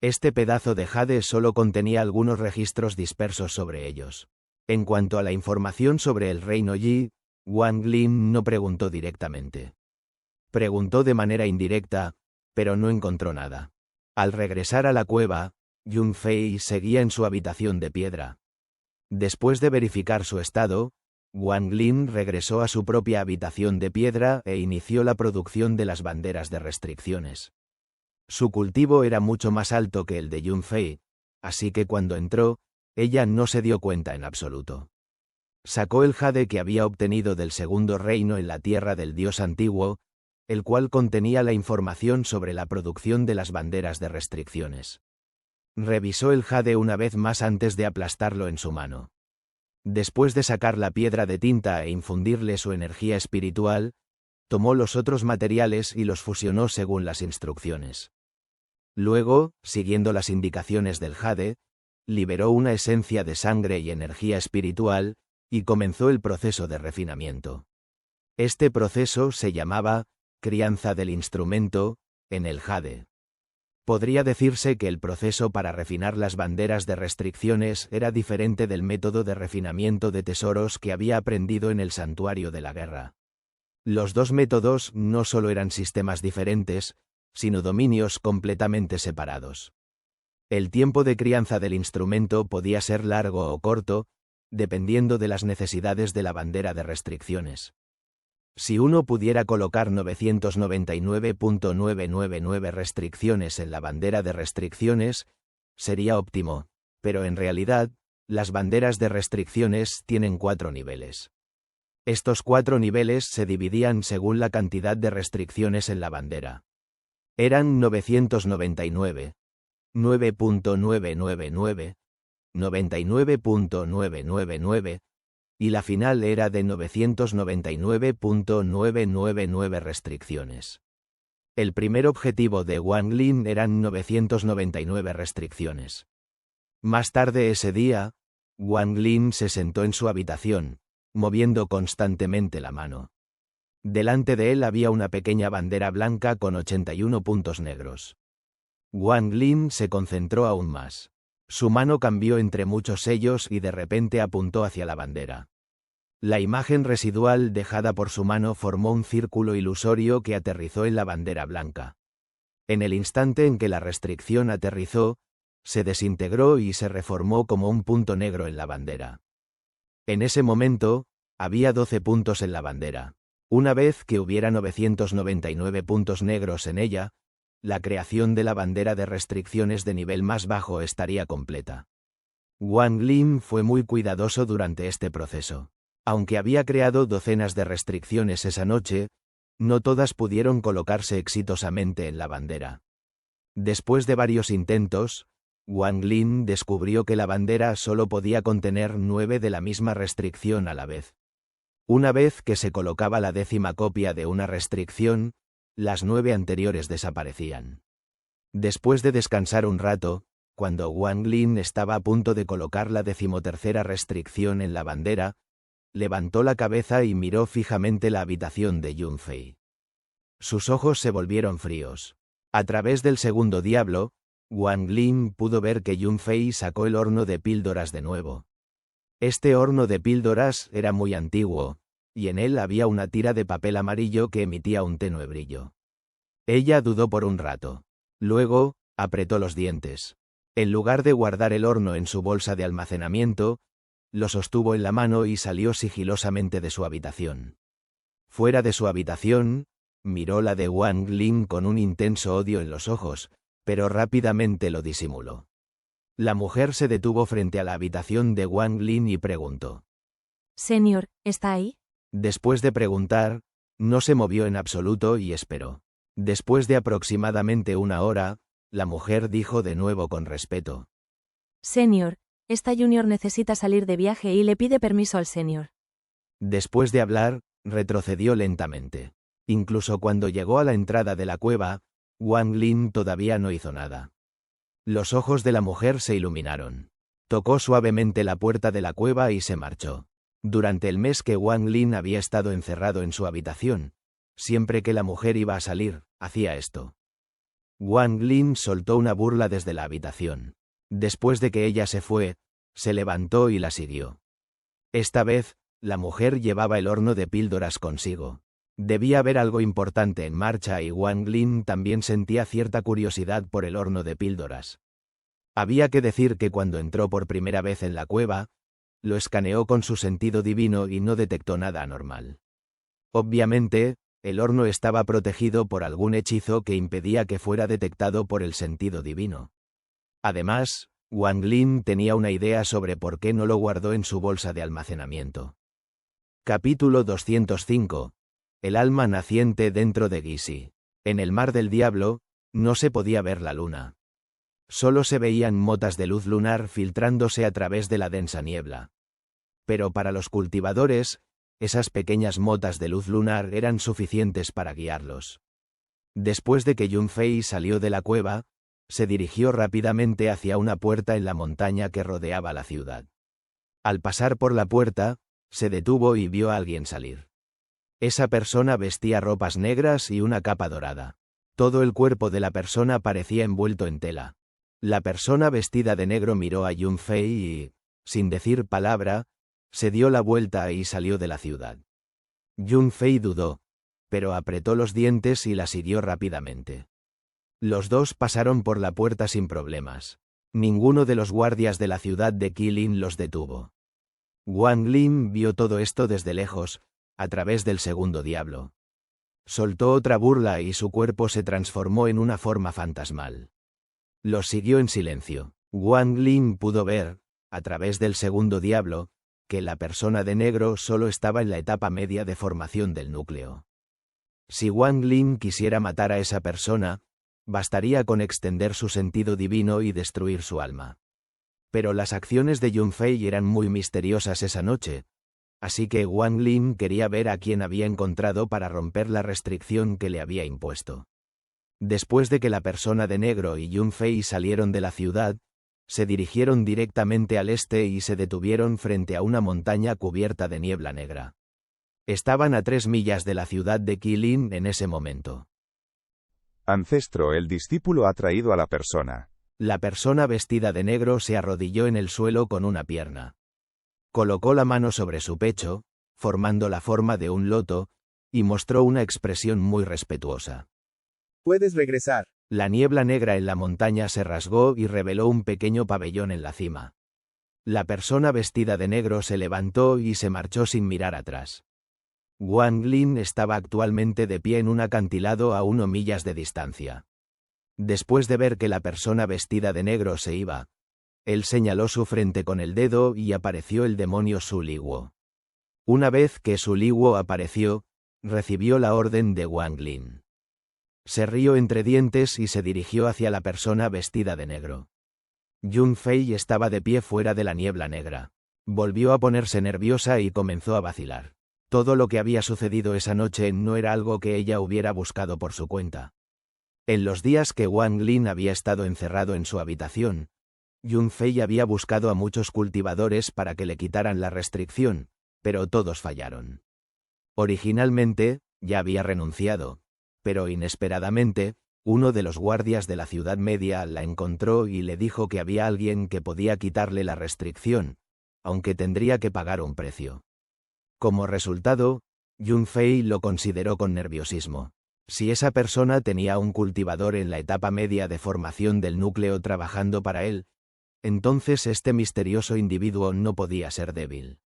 Este pedazo de jade solo contenía algunos registros dispersos sobre ellos. En cuanto a la información sobre el reino Yi, Wang Lin no preguntó directamente. Preguntó de manera indirecta, pero no encontró nada. Al regresar a la cueva, Yun Fei seguía en su habitación de piedra. Después de verificar su estado, Wang Lin regresó a su propia habitación de piedra e inició la producción de las banderas de restricciones. Su cultivo era mucho más alto que el de Yun Fei, así que cuando entró, ella no se dio cuenta en absoluto. Sacó el jade que había obtenido del segundo reino en la tierra del dios antiguo, el cual contenía la información sobre la producción de las banderas de restricciones. Revisó el jade una vez más antes de aplastarlo en su mano. Después de sacar la piedra de tinta e infundirle su energía espiritual, tomó los otros materiales y los fusionó según las instrucciones. Luego, siguiendo las indicaciones del jade, liberó una esencia de sangre y energía espiritual, y comenzó el proceso de refinamiento. Este proceso se llamaba crianza del instrumento en el jade. Podría decirse que el proceso para refinar las banderas de restricciones era diferente del método de refinamiento de tesoros que había aprendido en el santuario de la guerra. Los dos métodos no solo eran sistemas diferentes, sino dominios completamente separados. El tiempo de crianza del instrumento podía ser largo o corto, dependiendo de las necesidades de la bandera de restricciones. Si uno pudiera colocar 999.999 restricciones en la bandera de restricciones, sería óptimo, pero en realidad, las banderas de restricciones tienen 4 niveles. Estos 4 niveles se dividían según la cantidad de restricciones en la bandera. Eran 999, 9.999, 99.999, y la final era de 999.999 restricciones. El primer objetivo de Wang Lin eran 999 restricciones. Más tarde ese día, Wang Lin se sentó en su habitación, moviendo constantemente la mano. Delante de él había una pequeña bandera blanca con 81 puntos negros. Wang Lin se concentró aún más. Su mano cambió entre muchos sellos y de repente apuntó hacia la bandera. La imagen residual dejada por su mano formó un círculo ilusorio que aterrizó en la bandera blanca. En el instante en que la restricción aterrizó, se desintegró y se reformó como un punto negro en la bandera. En ese momento, había 12 puntos en la bandera. Una vez que hubiera 999 puntos negros en ella, la creación de la bandera de restricciones de nivel más bajo estaría completa. Wang Lin fue muy cuidadoso durante este proceso. Aunque había creado docenas de restricciones esa noche, no todas pudieron colocarse exitosamente en la bandera. Después de varios intentos, Wang Lin descubrió que la bandera solo podía contener 9 de la misma restricción a la vez. Una vez que se colocaba la 10ª copia de una restricción, las 9 anteriores desaparecían. Después de descansar un rato, cuando Wang Lin estaba a punto de colocar la 13ª restricción en la bandera, levantó la cabeza y miró fijamente la habitación de Yunfei. Sus ojos se volvieron fríos. A través del segundo diablo, Wang Lin pudo ver que Yunfei sacó el horno de píldoras de nuevo. Este horno de píldoras era muy antiguo, y en él había una tira de papel amarillo que emitía un tenue brillo. Ella dudó por un rato. Luego, apretó los dientes. En lugar de guardar el horno en su bolsa de almacenamiento, lo sostuvo en la mano y salió sigilosamente de su habitación. Fuera de su habitación, miró la de Wang Lin con un intenso odio en los ojos, pero rápidamente lo disimuló. La mujer se detuvo frente a la habitación de Wang Lin y preguntó. Señor, ¿está ahí? Después de preguntar, no se movió en absoluto y esperó. Después de aproximadamente una hora, la mujer dijo de nuevo con respeto. Señor, esta Junior necesita salir de viaje y le pide permiso al señor. Después de hablar, retrocedió lentamente. Incluso cuando llegó a la entrada de la cueva, Wang Lin todavía no hizo nada. Los ojos de la mujer se iluminaron. Tocó suavemente la puerta de la cueva y se marchó. Durante el mes que Wang Lin había estado encerrado en su habitación, siempre que la mujer iba a salir, hacía esto. Wang Lin soltó una burla desde la habitación. Después de que ella se fue, se levantó y la siguió. Esta vez, la mujer llevaba el horno de píldoras consigo. Debía haber algo importante en marcha y Wang Lin también sentía cierta curiosidad por el horno de píldoras. Había que decir que cuando entró por primera vez en la cueva, lo escaneó con su sentido divino y no detectó nada anormal. Obviamente, el horno estaba protegido por algún hechizo que impedía que fuera detectado por el sentido divino. Además, Wang Lin tenía una idea sobre por qué no lo guardó en su bolsa de almacenamiento. Capítulo 205. El alma naciente dentro de Gisi. En el mar del diablo, no se podía ver la luna. Solo se veían motas de luz lunar filtrándose a través de la densa niebla. Pero para los cultivadores, esas pequeñas motas de luz lunar eran suficientes para guiarlos. Después de que Yunfei salió de la cueva, se dirigió rápidamente hacia una puerta en la montaña que rodeaba la ciudad. Al pasar por la puerta, se detuvo y vio a alguien salir. Esa persona vestía ropas negras y una capa dorada. Todo el cuerpo de la persona parecía envuelto en tela. La persona vestida de negro miró a Yunfei y, sin decir palabra, se dio la vuelta y salió de la ciudad. Yunfei dudó, pero apretó los dientes y la siguió rápidamente. Los dos pasaron por la puerta sin problemas. Ninguno de los guardias de la ciudad de Qilin los detuvo. Wang Lin vio todo esto desde lejos, a través del segundo diablo. Soltó otra burla y su cuerpo se transformó en una forma fantasmal. Los siguió en silencio. Wang Lin pudo ver, a través del segundo diablo, que la persona de negro solo estaba en la etapa media de formación del núcleo. Si Wang Lin quisiera matar a esa persona, bastaría con extender su sentido divino y destruir su alma. Pero las acciones de Yunfei eran muy misteriosas esa noche, así que Wang Lin quería ver a quién había encontrado para romper la restricción que le había impuesto. Después de que la persona de negro y Yunfei salieron de la ciudad, se dirigieron directamente al este y se detuvieron frente a una montaña cubierta de niebla negra. Estaban a 3 millas de la ciudad de Qilin en ese momento. Ancestro, el discípulo ha traído a la persona. La persona vestida de negro se arrodilló en el suelo con una pierna. Colocó la mano sobre su pecho, formando la forma de un loto, y mostró una expresión muy respetuosa. Puedes regresar. La niebla negra en la montaña se rasgó y reveló un pequeño pabellón en la cima. La persona vestida de negro se levantó y se marchó sin mirar atrás. Wang Lin estaba actualmente de pie en un acantilado a 1 millas de distancia. Después de ver que la persona vestida de negro se iba, él señaló su frente con el dedo y apareció el demonio Su Liguo. Una vez que Su Liguo apareció, recibió la orden de Wang Lin. Se rió entre dientes y se dirigió hacia la persona vestida de negro. Yunfei estaba de pie fuera de la niebla negra. Volvió a ponerse nerviosa y comenzó a vacilar. Todo lo que había sucedido esa noche no era algo que ella hubiera buscado por su cuenta. En los días que Wang Lin había estado encerrado en su habitación, Yun Fei había buscado a muchos cultivadores para que le quitaran la restricción, pero todos fallaron. Originalmente, ya había renunciado, pero inesperadamente, uno de los guardias de la ciudad media la encontró y le dijo que había alguien que podía quitarle la restricción, aunque tendría que pagar un precio. Como resultado, Yun Fei lo consideró con nerviosismo. Si esa persona tenía un cultivador en la etapa media de formación del núcleo trabajando para él, entonces este misterioso individuo no podía ser débil.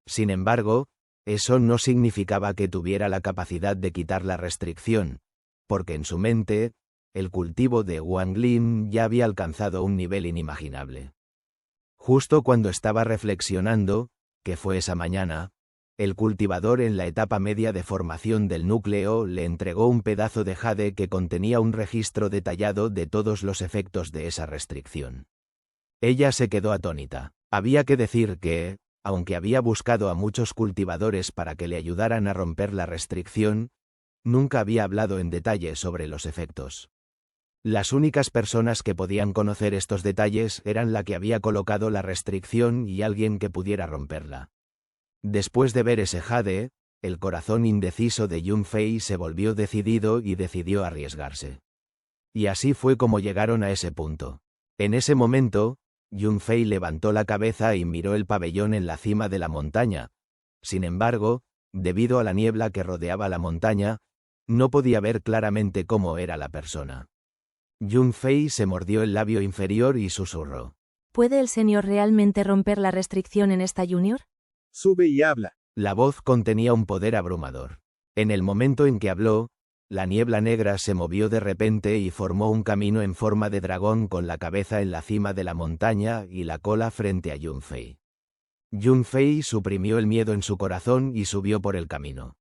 Sin embargo, eso no significaba que tuviera la capacidad de quitar la restricción, porque en su mente, el cultivo de Wang Lin ya había alcanzado un nivel inimaginable. Justo cuando estaba reflexionando, que fue esa mañana, el cultivador en la etapa media de formación del núcleo le entregó un pedazo de jade que contenía un registro detallado de todos los efectos de esa restricción. Ella se quedó atónita. Había que decir que, aunque había buscado a muchos cultivadores para que le ayudaran a romper la restricción, nunca había hablado en detalle sobre los efectos. Las únicas personas que podían conocer estos detalles eran la que había colocado la restricción y alguien que pudiera romperla. Después de ver ese jade, el corazón indeciso de Yun Fei se volvió decidido y decidió arriesgarse. Y así fue como llegaron a ese punto. En ese momento, Yun Fei levantó la cabeza y miró el pabellón en la cima de la montaña. Sin embargo, debido a la niebla que rodeaba la montaña, no podía ver claramente cómo era la persona. Yun Fei se mordió el labio inferior y susurró. ¿Puede el señor realmente romper la restricción en esta Junior? Sube y habla. La voz contenía un poder abrumador. En el momento en que habló, la niebla negra se movió de repente y formó un camino en forma de dragón con la cabeza en la cima de la montaña y la cola frente a Yun Fei. Yun Fei suprimió el miedo en su corazón y subió por el camino.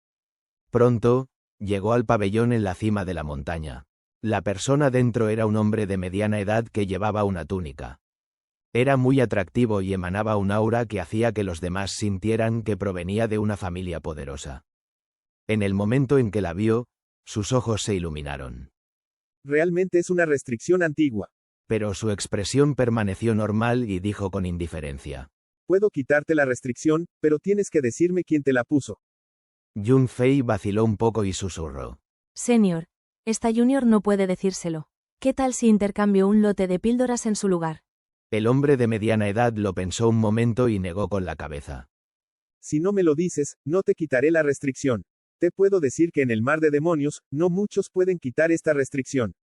Pronto, llegó al pabellón en la cima de la montaña. La persona dentro era un hombre de mediana edad que llevaba una túnica. Era muy atractivo y emanaba un aura que hacía que los demás sintieran que provenía de una familia poderosa. En el momento en que la vio, sus ojos se iluminaron. Realmente es una restricción antigua. Pero su expresión permaneció normal y dijo con indiferencia. Puedo quitarte la restricción, pero tienes que decirme quién te la puso. Yun Fei vaciló un poco y susurró. Señor, esta Junior no puede decírselo. ¿Qué tal si intercambio un lote de píldoras en su lugar? El hombre de mediana edad lo pensó un momento y negó con la cabeza. Si no me lo dices, no te quitaré la restricción. Te puedo decir que en el mar de demonios, no muchos pueden quitar esta restricción.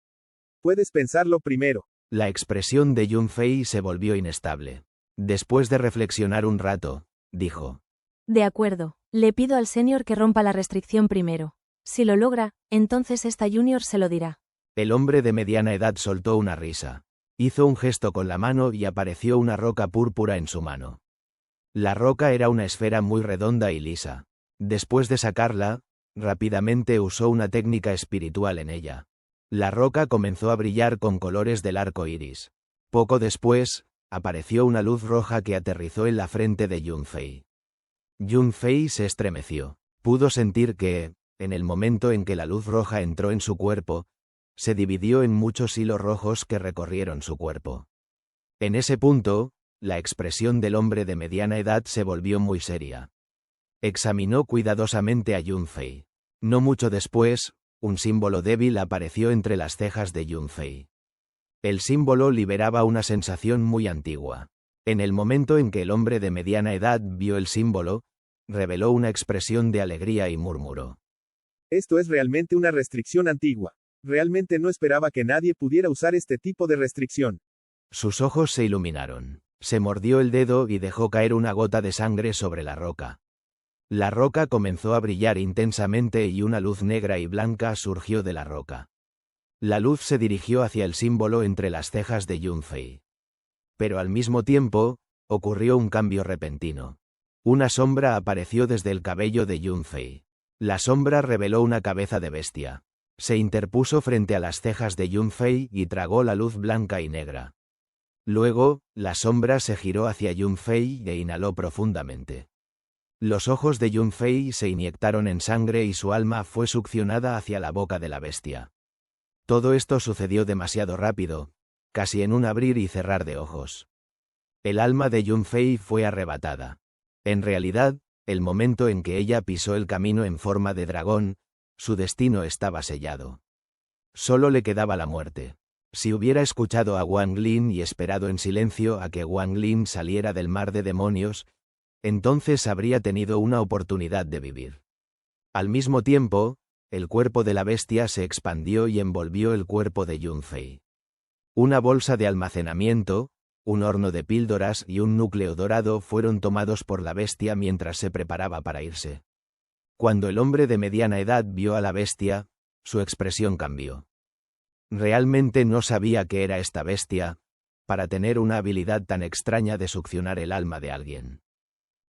Puedes pensarlo primero. La expresión de Yun Fei se volvió inestable. Después de reflexionar un rato, dijo. De acuerdo, le pido al señor que rompa la restricción primero. Si lo logra, entonces esta Junior se lo dirá. El hombre de mediana edad soltó una risa. Hizo un gesto con la mano y apareció una roca púrpura en su mano. La roca era una esfera muy redonda y lisa. Después de sacarla, rápidamente usó una técnica espiritual en ella. La roca comenzó a brillar con colores del arco iris. Poco después, apareció una luz roja que aterrizó en la frente de Yun Fei. Yun Fei se estremeció. Pudo sentir que, en el momento en que la luz roja entró en su cuerpo, se dividió en muchos hilos rojos que recorrieron su cuerpo. En ese punto, la expresión del hombre de mediana edad se volvió muy seria. Examinó cuidadosamente a Yun Fei. No mucho después, un símbolo débil apareció entre las cejas de Yun Fei. El símbolo liberaba una sensación muy antigua. En el momento en que el hombre de mediana edad vio el símbolo, reveló una expresión de alegría y murmuró. Esto es realmente una restricción antigua. Realmente no esperaba que nadie pudiera usar este tipo de restricción. Sus ojos se iluminaron. Se mordió el dedo y dejó caer una gota de sangre sobre la roca. La roca comenzó a brillar intensamente y una luz negra y blanca surgió de la roca. La luz se dirigió hacia el símbolo entre las cejas de Yun Fei. Pero al mismo tiempo, ocurrió un cambio repentino. Una sombra apareció desde el cabello de Yun Fei. La sombra reveló una cabeza de bestia. Se interpuso frente a las cejas de Yun Fei y tragó la luz blanca y negra. Luego, la sombra se giró hacia Yun Fei e inhaló profundamente. Los ojos de Yunfei se inyectaron en sangre y su alma fue succionada hacia la boca de la bestia. Todo esto sucedió demasiado rápido, casi en un abrir y cerrar de ojos. El alma de Yunfei fue arrebatada. En realidad, el momento en que ella pisó el camino en forma de dragón, su destino estaba sellado. Solo le quedaba la muerte. Si hubiera escuchado a Wang Lin y esperado en silencio a que Wang Lin saliera del mar de demonios, entonces habría tenido una oportunidad de vivir. Al mismo tiempo, el cuerpo de la bestia se expandió y envolvió el cuerpo de Yunfei. Una bolsa de almacenamiento, un horno de píldoras y un núcleo dorado fueron tomados por la bestia mientras se preparaba para irse. Cuando el hombre de mediana edad vio a la bestia, su expresión cambió. Realmente no sabía qué era esta bestia, para tener una habilidad tan extraña de succionar el alma de alguien.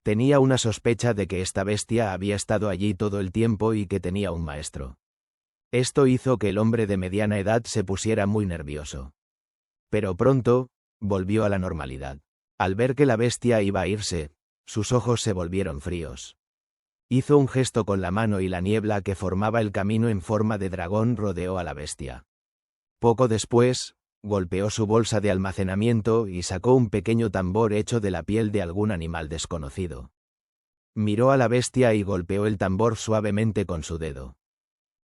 Tenía una sospecha de que esta bestia había estado allí todo el tiempo y que tenía un maestro. Esto hizo que el hombre de mediana edad se pusiera muy nervioso. Pero pronto, volvió a la normalidad. Al ver que la bestia iba a irse, sus ojos se volvieron fríos. Hizo un gesto con la mano y la niebla que formaba el camino en forma de dragón rodeó a la bestia. Poco después, golpeó su bolsa de almacenamiento y sacó un pequeño tambor hecho de la piel de algún animal desconocido. Miró a la bestia y golpeó el tambor suavemente con su dedo.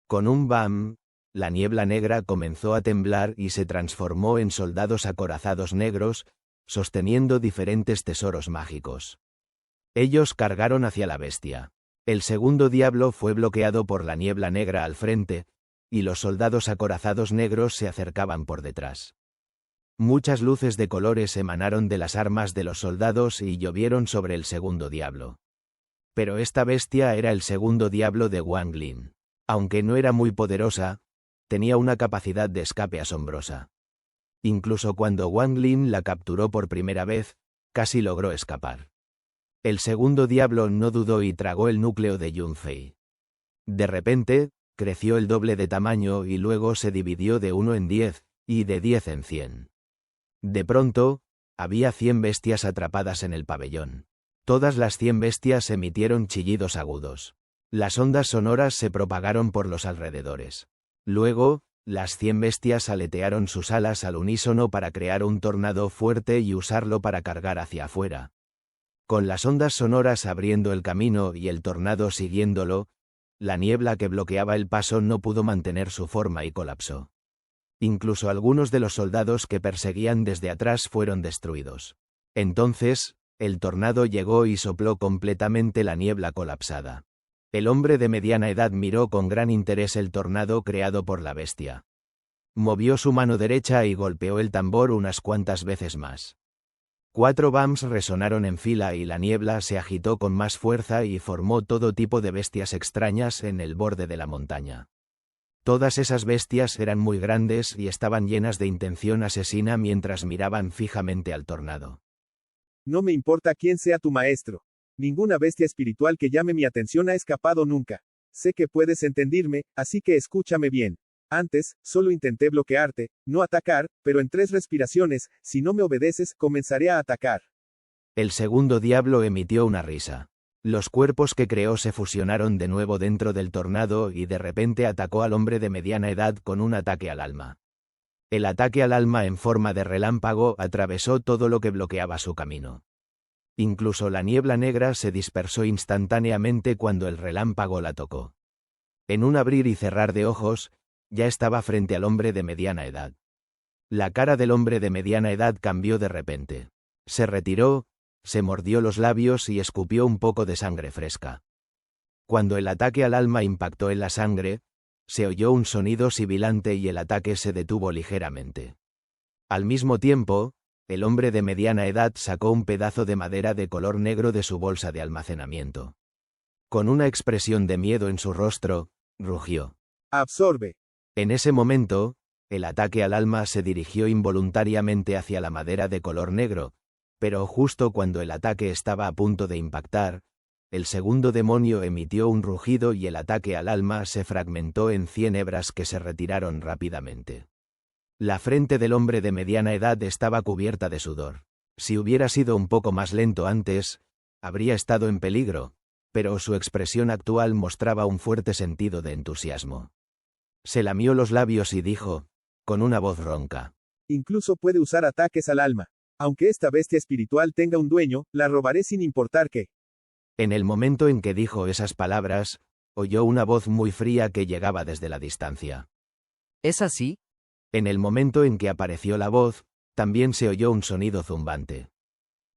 Con un bam, la niebla negra comenzó a temblar y se transformó en soldados acorazados negros, sosteniendo diferentes tesoros mágicos. Ellos cargaron hacia la bestia. El segundo diablo fue bloqueado por la niebla negra al frente, y los soldados acorazados negros se acercaban por detrás. Muchas luces de colores emanaron de las armas de los soldados y llovieron sobre el segundo diablo. Pero esta bestia era el segundo diablo de Wang Lin. Aunque no era muy poderosa, tenía una capacidad de escape asombrosa. Incluso cuando Wang Lin la capturó por primera vez, casi logró escapar. El segundo diablo no dudó y tragó el núcleo de Yunfei. De repente, creció el doble de tamaño y luego se dividió de 1 en 10, y de 10 en 100. De pronto, había 100 bestias atrapadas en el pabellón. Todas las 100 bestias emitieron chillidos agudos. Las ondas sonoras se propagaron por los alrededores. Luego, las 100 bestias aletearon sus alas al unísono para crear un tornado fuerte y usarlo para cargar hacia afuera. Con las ondas sonoras abriendo el camino y el tornado siguiéndolo, la niebla que bloqueaba el paso no pudo mantener su forma y colapsó. Incluso algunos de los soldados que perseguían desde atrás fueron destruidos. Entonces, el tornado llegó y sopló completamente la niebla colapsada. El hombre de mediana edad miró con gran interés el tornado creado por la bestia. Movió su mano derecha y golpeó el tambor unas cuantas veces más. 4 bams resonaron en fila y la niebla se agitó con más fuerza y formó todo tipo de bestias extrañas en el borde de la montaña. Todas esas bestias eran muy grandes y estaban llenas de intención asesina mientras miraban fijamente al tornado. No me importa quién sea tu maestro. Ninguna bestia espiritual que llame mi atención ha escapado nunca. Sé que puedes entenderme, así que escúchame bien. Antes, solo intenté bloquearte, no atacar, pero en 3 respiraciones, si no me obedeces, comenzaré a atacar. El segundo diablo emitió una risa. Los cuerpos que creó se fusionaron de nuevo dentro del tornado y de repente atacó al hombre de mediana edad con un ataque al alma. El ataque al alma en forma de relámpago atravesó todo lo que bloqueaba su camino. Incluso la niebla negra se dispersó instantáneamente cuando el relámpago la tocó. En un abrir y cerrar de ojos, ya estaba frente al hombre de mediana edad. La cara del hombre de mediana edad cambió de repente. Se retiró, se mordió los labios y escupió un poco de sangre fresca. Cuando el ataque al alma impactó en la sangre, se oyó un sonido sibilante y el ataque se detuvo ligeramente. Al mismo tiempo, el hombre de mediana edad sacó un pedazo de madera de color negro de su bolsa de almacenamiento. Con una expresión de miedo en su rostro, rugió. Absorbe. En ese momento, el ataque al alma se dirigió involuntariamente hacia la madera de color negro, pero justo cuando el ataque estaba a punto de impactar, el segundo demonio emitió un rugido y el ataque al alma se fragmentó en 100 hebras que se retiraron rápidamente. La frente del hombre de mediana edad estaba cubierta de sudor. Si hubiera sido un poco más lento antes, habría estado en peligro, pero su expresión actual mostraba un fuerte sentido de entusiasmo. Se lamió los labios y dijo, con una voz ronca: Incluso puede usar ataques al alma. Aunque esta bestia espiritual tenga un dueño, la robaré sin importar qué. En el momento en que dijo esas palabras, oyó una voz muy fría que llegaba desde la distancia. ¿Es así? En el momento en que apareció la voz, también se oyó un sonido zumbante.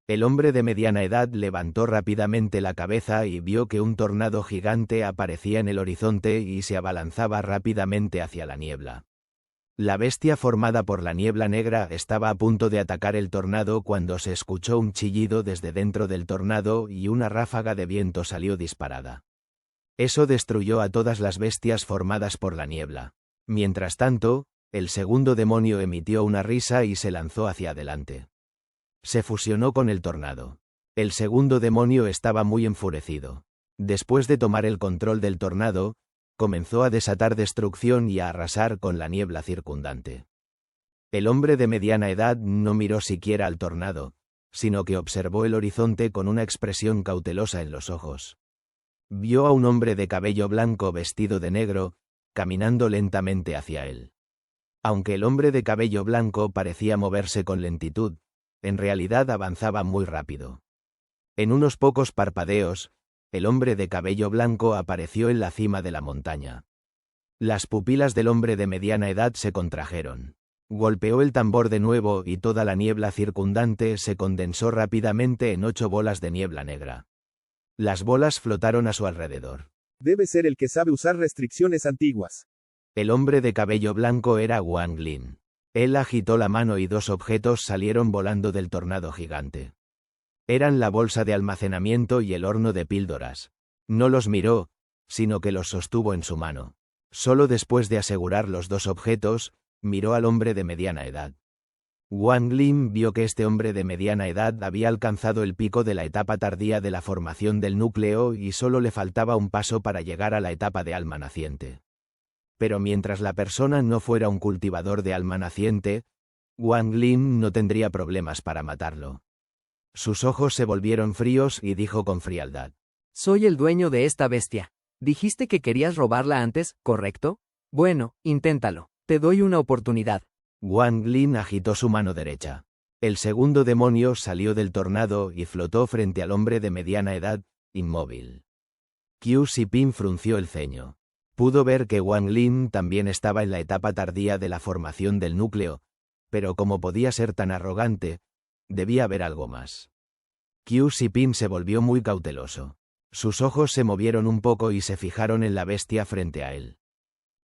El hombre de mediana edad levantó rápidamente la cabeza y vio que un tornado gigante aparecía en el horizonte y se abalanzaba rápidamente hacia la niebla. La bestia formada por la niebla negra estaba a punto de atacar el tornado cuando se escuchó un chillido desde dentro del tornado y una ráfaga de viento salió disparada. Eso destruyó a todas las bestias formadas por la niebla. Mientras tanto, el segundo demonio emitió una risa y se lanzó hacia adelante. Se fusionó con el tornado. El segundo demonio estaba muy enfurecido. Después de tomar el control del tornado, comenzó a desatar destrucción y a arrasar con la niebla circundante. El hombre de mediana edad no miró siquiera al tornado, sino que observó el horizonte con una expresión cautelosa en los ojos. Vio a un hombre de cabello blanco vestido de negro, caminando lentamente hacia él. Aunque el hombre de cabello blanco parecía moverse con lentitud, en realidad avanzaba muy rápido. En unos pocos parpadeos, el hombre de cabello blanco apareció en la cima de la montaña. Las pupilas del hombre de mediana edad se contrajeron. Golpeó el tambor de nuevo y toda la niebla circundante se condensó rápidamente en 8 bolas de niebla negra. Las bolas flotaron a su alrededor. Debe ser el que sabe usar restricciones antiguas. El hombre de cabello blanco era Wang Lin. Él agitó la mano y 2 objetos salieron volando del tornado gigante. Eran la bolsa de almacenamiento y el horno de píldoras. No los miró, sino que los sostuvo en su mano. Solo después de asegurar los 2 objetos, miró al hombre de mediana edad. Wang Lin vio que este hombre de mediana edad había alcanzado el pico de la etapa tardía de la formación del núcleo y solo le faltaba un paso para llegar a la etapa de alma naciente. Pero mientras la persona no fuera un cultivador de alma naciente, Wang Lin no tendría problemas para matarlo. Sus ojos se volvieron fríos y dijo con frialdad: Soy el dueño de esta bestia. Dijiste que querías robarla antes, ¿correcto? Bueno, inténtalo. Te doy una oportunidad. Wang Lin agitó su mano derecha. El segundo demonio salió del tornado y flotó frente al hombre de mediana edad, inmóvil. Qiu Siping frunció el ceño. Pudo ver que Wang Lin también estaba en la etapa tardía de la formación del núcleo, pero como podía ser tan arrogante, debía haber algo más. Qiu Siping se volvió muy cauteloso. Sus ojos se movieron un poco y se fijaron en la bestia frente a él.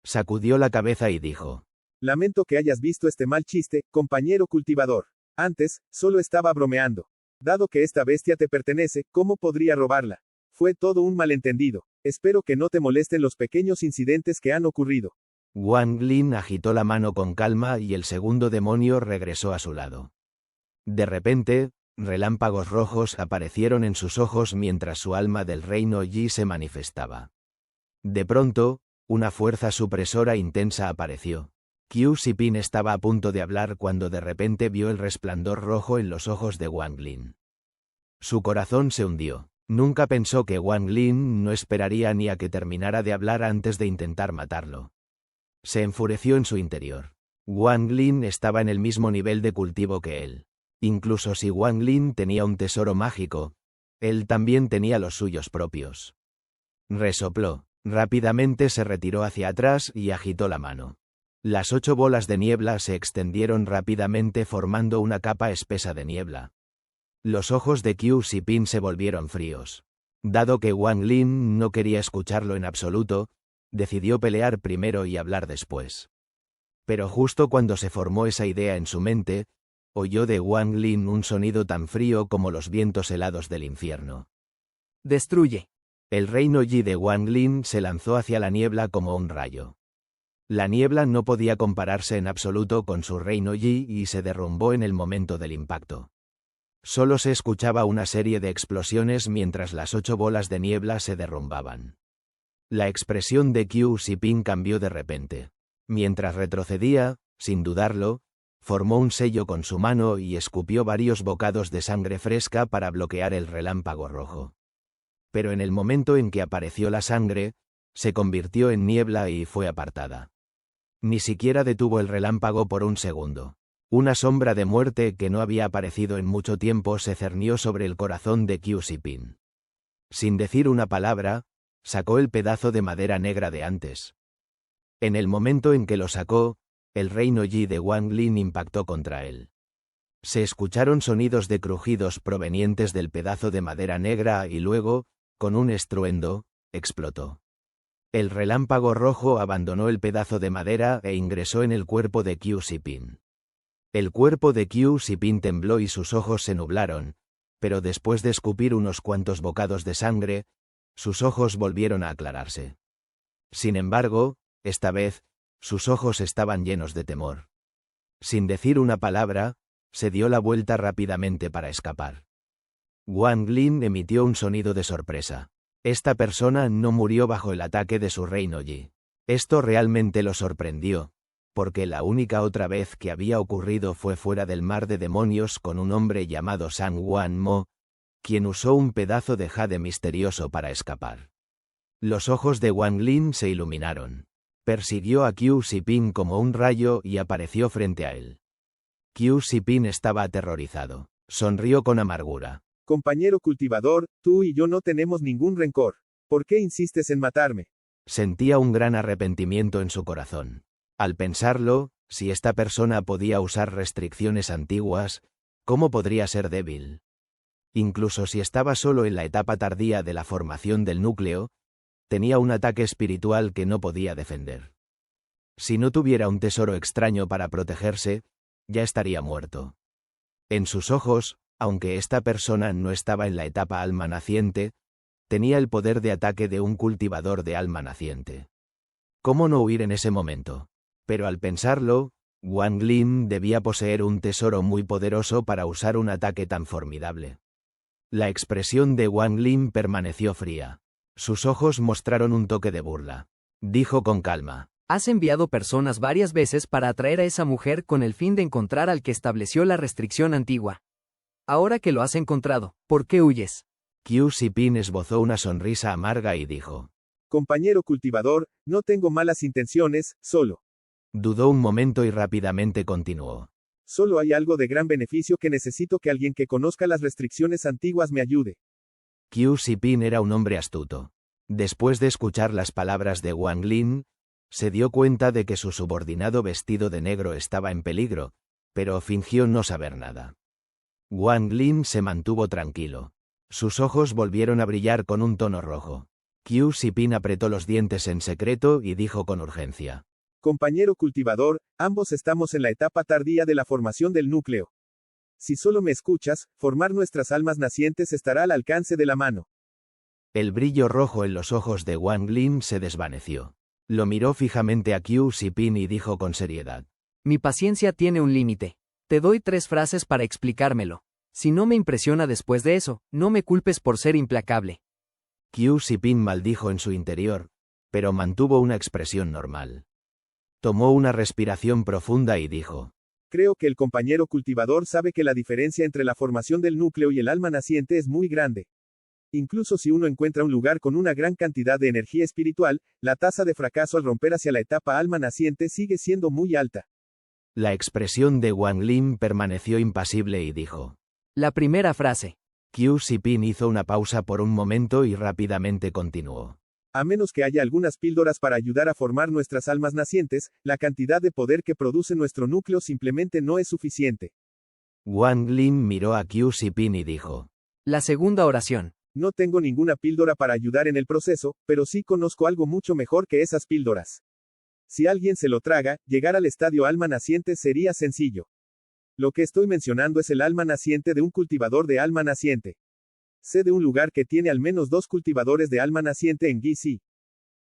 Sacudió la cabeza y dijo: Lamento que hayas visto este mal chiste, compañero cultivador. Antes, solo estaba bromeando. Dado que esta bestia te pertenece, ¿cómo podría robarla? Fue todo un malentendido. Espero que no te molesten los pequeños incidentes que han ocurrido. Wang Lin agitó la mano con calma y el segundo demonio regresó a su lado. De repente, relámpagos rojos aparecieron en sus ojos mientras su alma del reino Yi se manifestaba. De pronto, una fuerza supresora intensa apareció. Qiu Siping estaba a punto de hablar cuando de repente vio el resplandor rojo en los ojos de Wang Lin. Su corazón se hundió. Nunca pensó que Wang Lin no esperaría ni a que terminara de hablar antes de intentar matarlo. Se enfureció en su interior. Wang Lin estaba en el mismo nivel de cultivo que él. Incluso si Wang Lin tenía un tesoro mágico, él también tenía los suyos propios. Resopló. Rápidamente se retiró hacia atrás y agitó la mano. Las 8 bolas de niebla se extendieron rápidamente formando una capa espesa de niebla. Los ojos de Qiu Siping se volvieron fríos. Dado que Wang Lin no quería escucharlo en absoluto, decidió pelear primero y hablar después. Pero justo cuando se formó esa idea en su mente, oyó de Wang Lin un sonido tan frío como los vientos helados del infierno. Destruye. El reino Yi de Wang Lin se lanzó hacia la niebla como un rayo. La niebla no podía compararse en absoluto con su reino Yi y se derrumbó en el momento del impacto. Solo se escuchaba una serie de explosiones mientras las 8 bolas de niebla se derrumbaban. La expresión de Qiu Siping cambió de repente. Mientras retrocedía, sin dudarlo, formó un sello con su mano y escupió varios bocados de sangre fresca para bloquear el relámpago rojo. pero en el momento en que apareció la sangre, se convirtió en niebla y fue apartada. Ni siquiera detuvo el relámpago por un segundo. Una sombra de muerte que no había aparecido en mucho tiempo se cernió sobre el corazón de Qiu Sipin. Sin decir una palabra, sacó el pedazo de madera negra de antes. En el momento en que lo sacó, el reino Yi de Wang Lin impactó contra él. Se escucharon sonidos de crujidos provenientes del pedazo de madera negra y luego, con un estruendo, explotó. El relámpago rojo abandonó el pedazo de madera e ingresó en el cuerpo de Qiu Sipin. El cuerpo de Qiu Sipin tembló y sus ojos se nublaron, pero después de escupir unos cuantos bocados de sangre, sus ojos volvieron a aclararse. Sin embargo, esta vez, sus ojos estaban llenos de temor. Sin decir una palabra, se dio la vuelta rápidamente para escapar. Wang Lin emitió un sonido de sorpresa. Esta persona no murió bajo el ataque de su reino Yi. Esto realmente lo sorprendió, porque la única otra vez que había ocurrido fue fuera del mar de demonios con un hombre llamado San Wan Mo, quien usó un pedazo de jade misterioso para escapar. Los ojos de Wang Lin se iluminaron. Persiguió a Qiu Sipin como un rayo y apareció frente a él. Qiu Sipin estaba aterrorizado. Sonrió con amargura. Compañero cultivador, tú y yo no tenemos ningún rencor. ¿Por qué insistes en matarme? Sentía un gran arrepentimiento en su corazón. Al pensarlo, si esta persona podía usar restricciones antiguas, ¿cómo podría ser débil? Incluso si estaba solo en la etapa tardía de la formación del núcleo, tenía un ataque espiritual que no podía defender. Si no tuviera un tesoro extraño para protegerse, ya estaría muerto. En sus ojos, aunque esta persona no estaba en la etapa alma naciente, tenía el poder de ataque de un cultivador de alma naciente. ¿Cómo no huir en ese momento? Pero al pensarlo, Wang Lin debía poseer un tesoro muy poderoso para usar un ataque tan formidable. La expresión de Wang Lin permaneció fría. Sus ojos mostraron un toque de burla. Dijo con calma. Has enviado personas varias veces para atraer a esa mujer con el fin de encontrar al que estableció la restricción antigua. Ahora que lo has encontrado, ¿por qué huyes? Qiu Sipin esbozó una sonrisa amarga y dijo. Compañero cultivador, no tengo malas intenciones, solo. Dudó un momento y rápidamente continuó. Solo hay algo de gran beneficio que necesito que alguien que conozca las restricciones antiguas me ayude. Qiu Sipin era un hombre astuto. Después de escuchar las palabras de Wang Lin, se dio cuenta de que su subordinado vestido de negro estaba en peligro, pero fingió no saber nada. Wang Lin se mantuvo tranquilo. Sus ojos volvieron a brillar con un tono rojo. Qiu Sipin apretó los dientes en secreto y dijo con urgencia. Compañero cultivador, ambos estamos en la etapa tardía de la formación del núcleo. Si solo me escuchas, formar nuestras almas nacientes estará al alcance de la mano. El brillo rojo en los ojos de Wang Lin se desvaneció. Lo miró fijamente a Qiu Sipin y dijo con seriedad. Mi paciencia tiene un límite. Te doy 3 frases para explicármelo. Si no me impresiona después de eso, no me culpes por ser implacable. Qiu Sipin maldijo en su interior, pero mantuvo una expresión normal. Tomó una respiración profunda y dijo. Creo que el compañero cultivador sabe que la diferencia entre la formación del núcleo y el alma naciente es muy grande. Incluso si uno encuentra un lugar con una gran cantidad de energía espiritual, la tasa de fracaso al romper hacia la etapa alma naciente sigue siendo muy alta. La expresión de Wang Lin permaneció impasible y dijo. La primera frase. Qiu Sipin hizo una pausa por un momento y rápidamente continuó. A menos que haya algunas píldoras para ayudar a formar nuestras almas nacientes, la cantidad de poder que produce nuestro núcleo simplemente no es suficiente. Wang Lin miró a Qiu Sipin y dijo. La segunda oración. No tengo ninguna píldora para ayudar en el proceso, pero sí conozco algo mucho mejor que esas píldoras. Si alguien se lo traga, llegar al estadio alma naciente sería sencillo. Lo que estoy mencionando es el alma naciente de un cultivador de alma naciente. Sé de un lugar que tiene al menos 2 cultivadores de alma naciente en Guisi.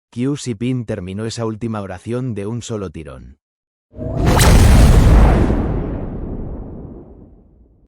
Qiu Sipin terminó esa última oración de un solo tirón.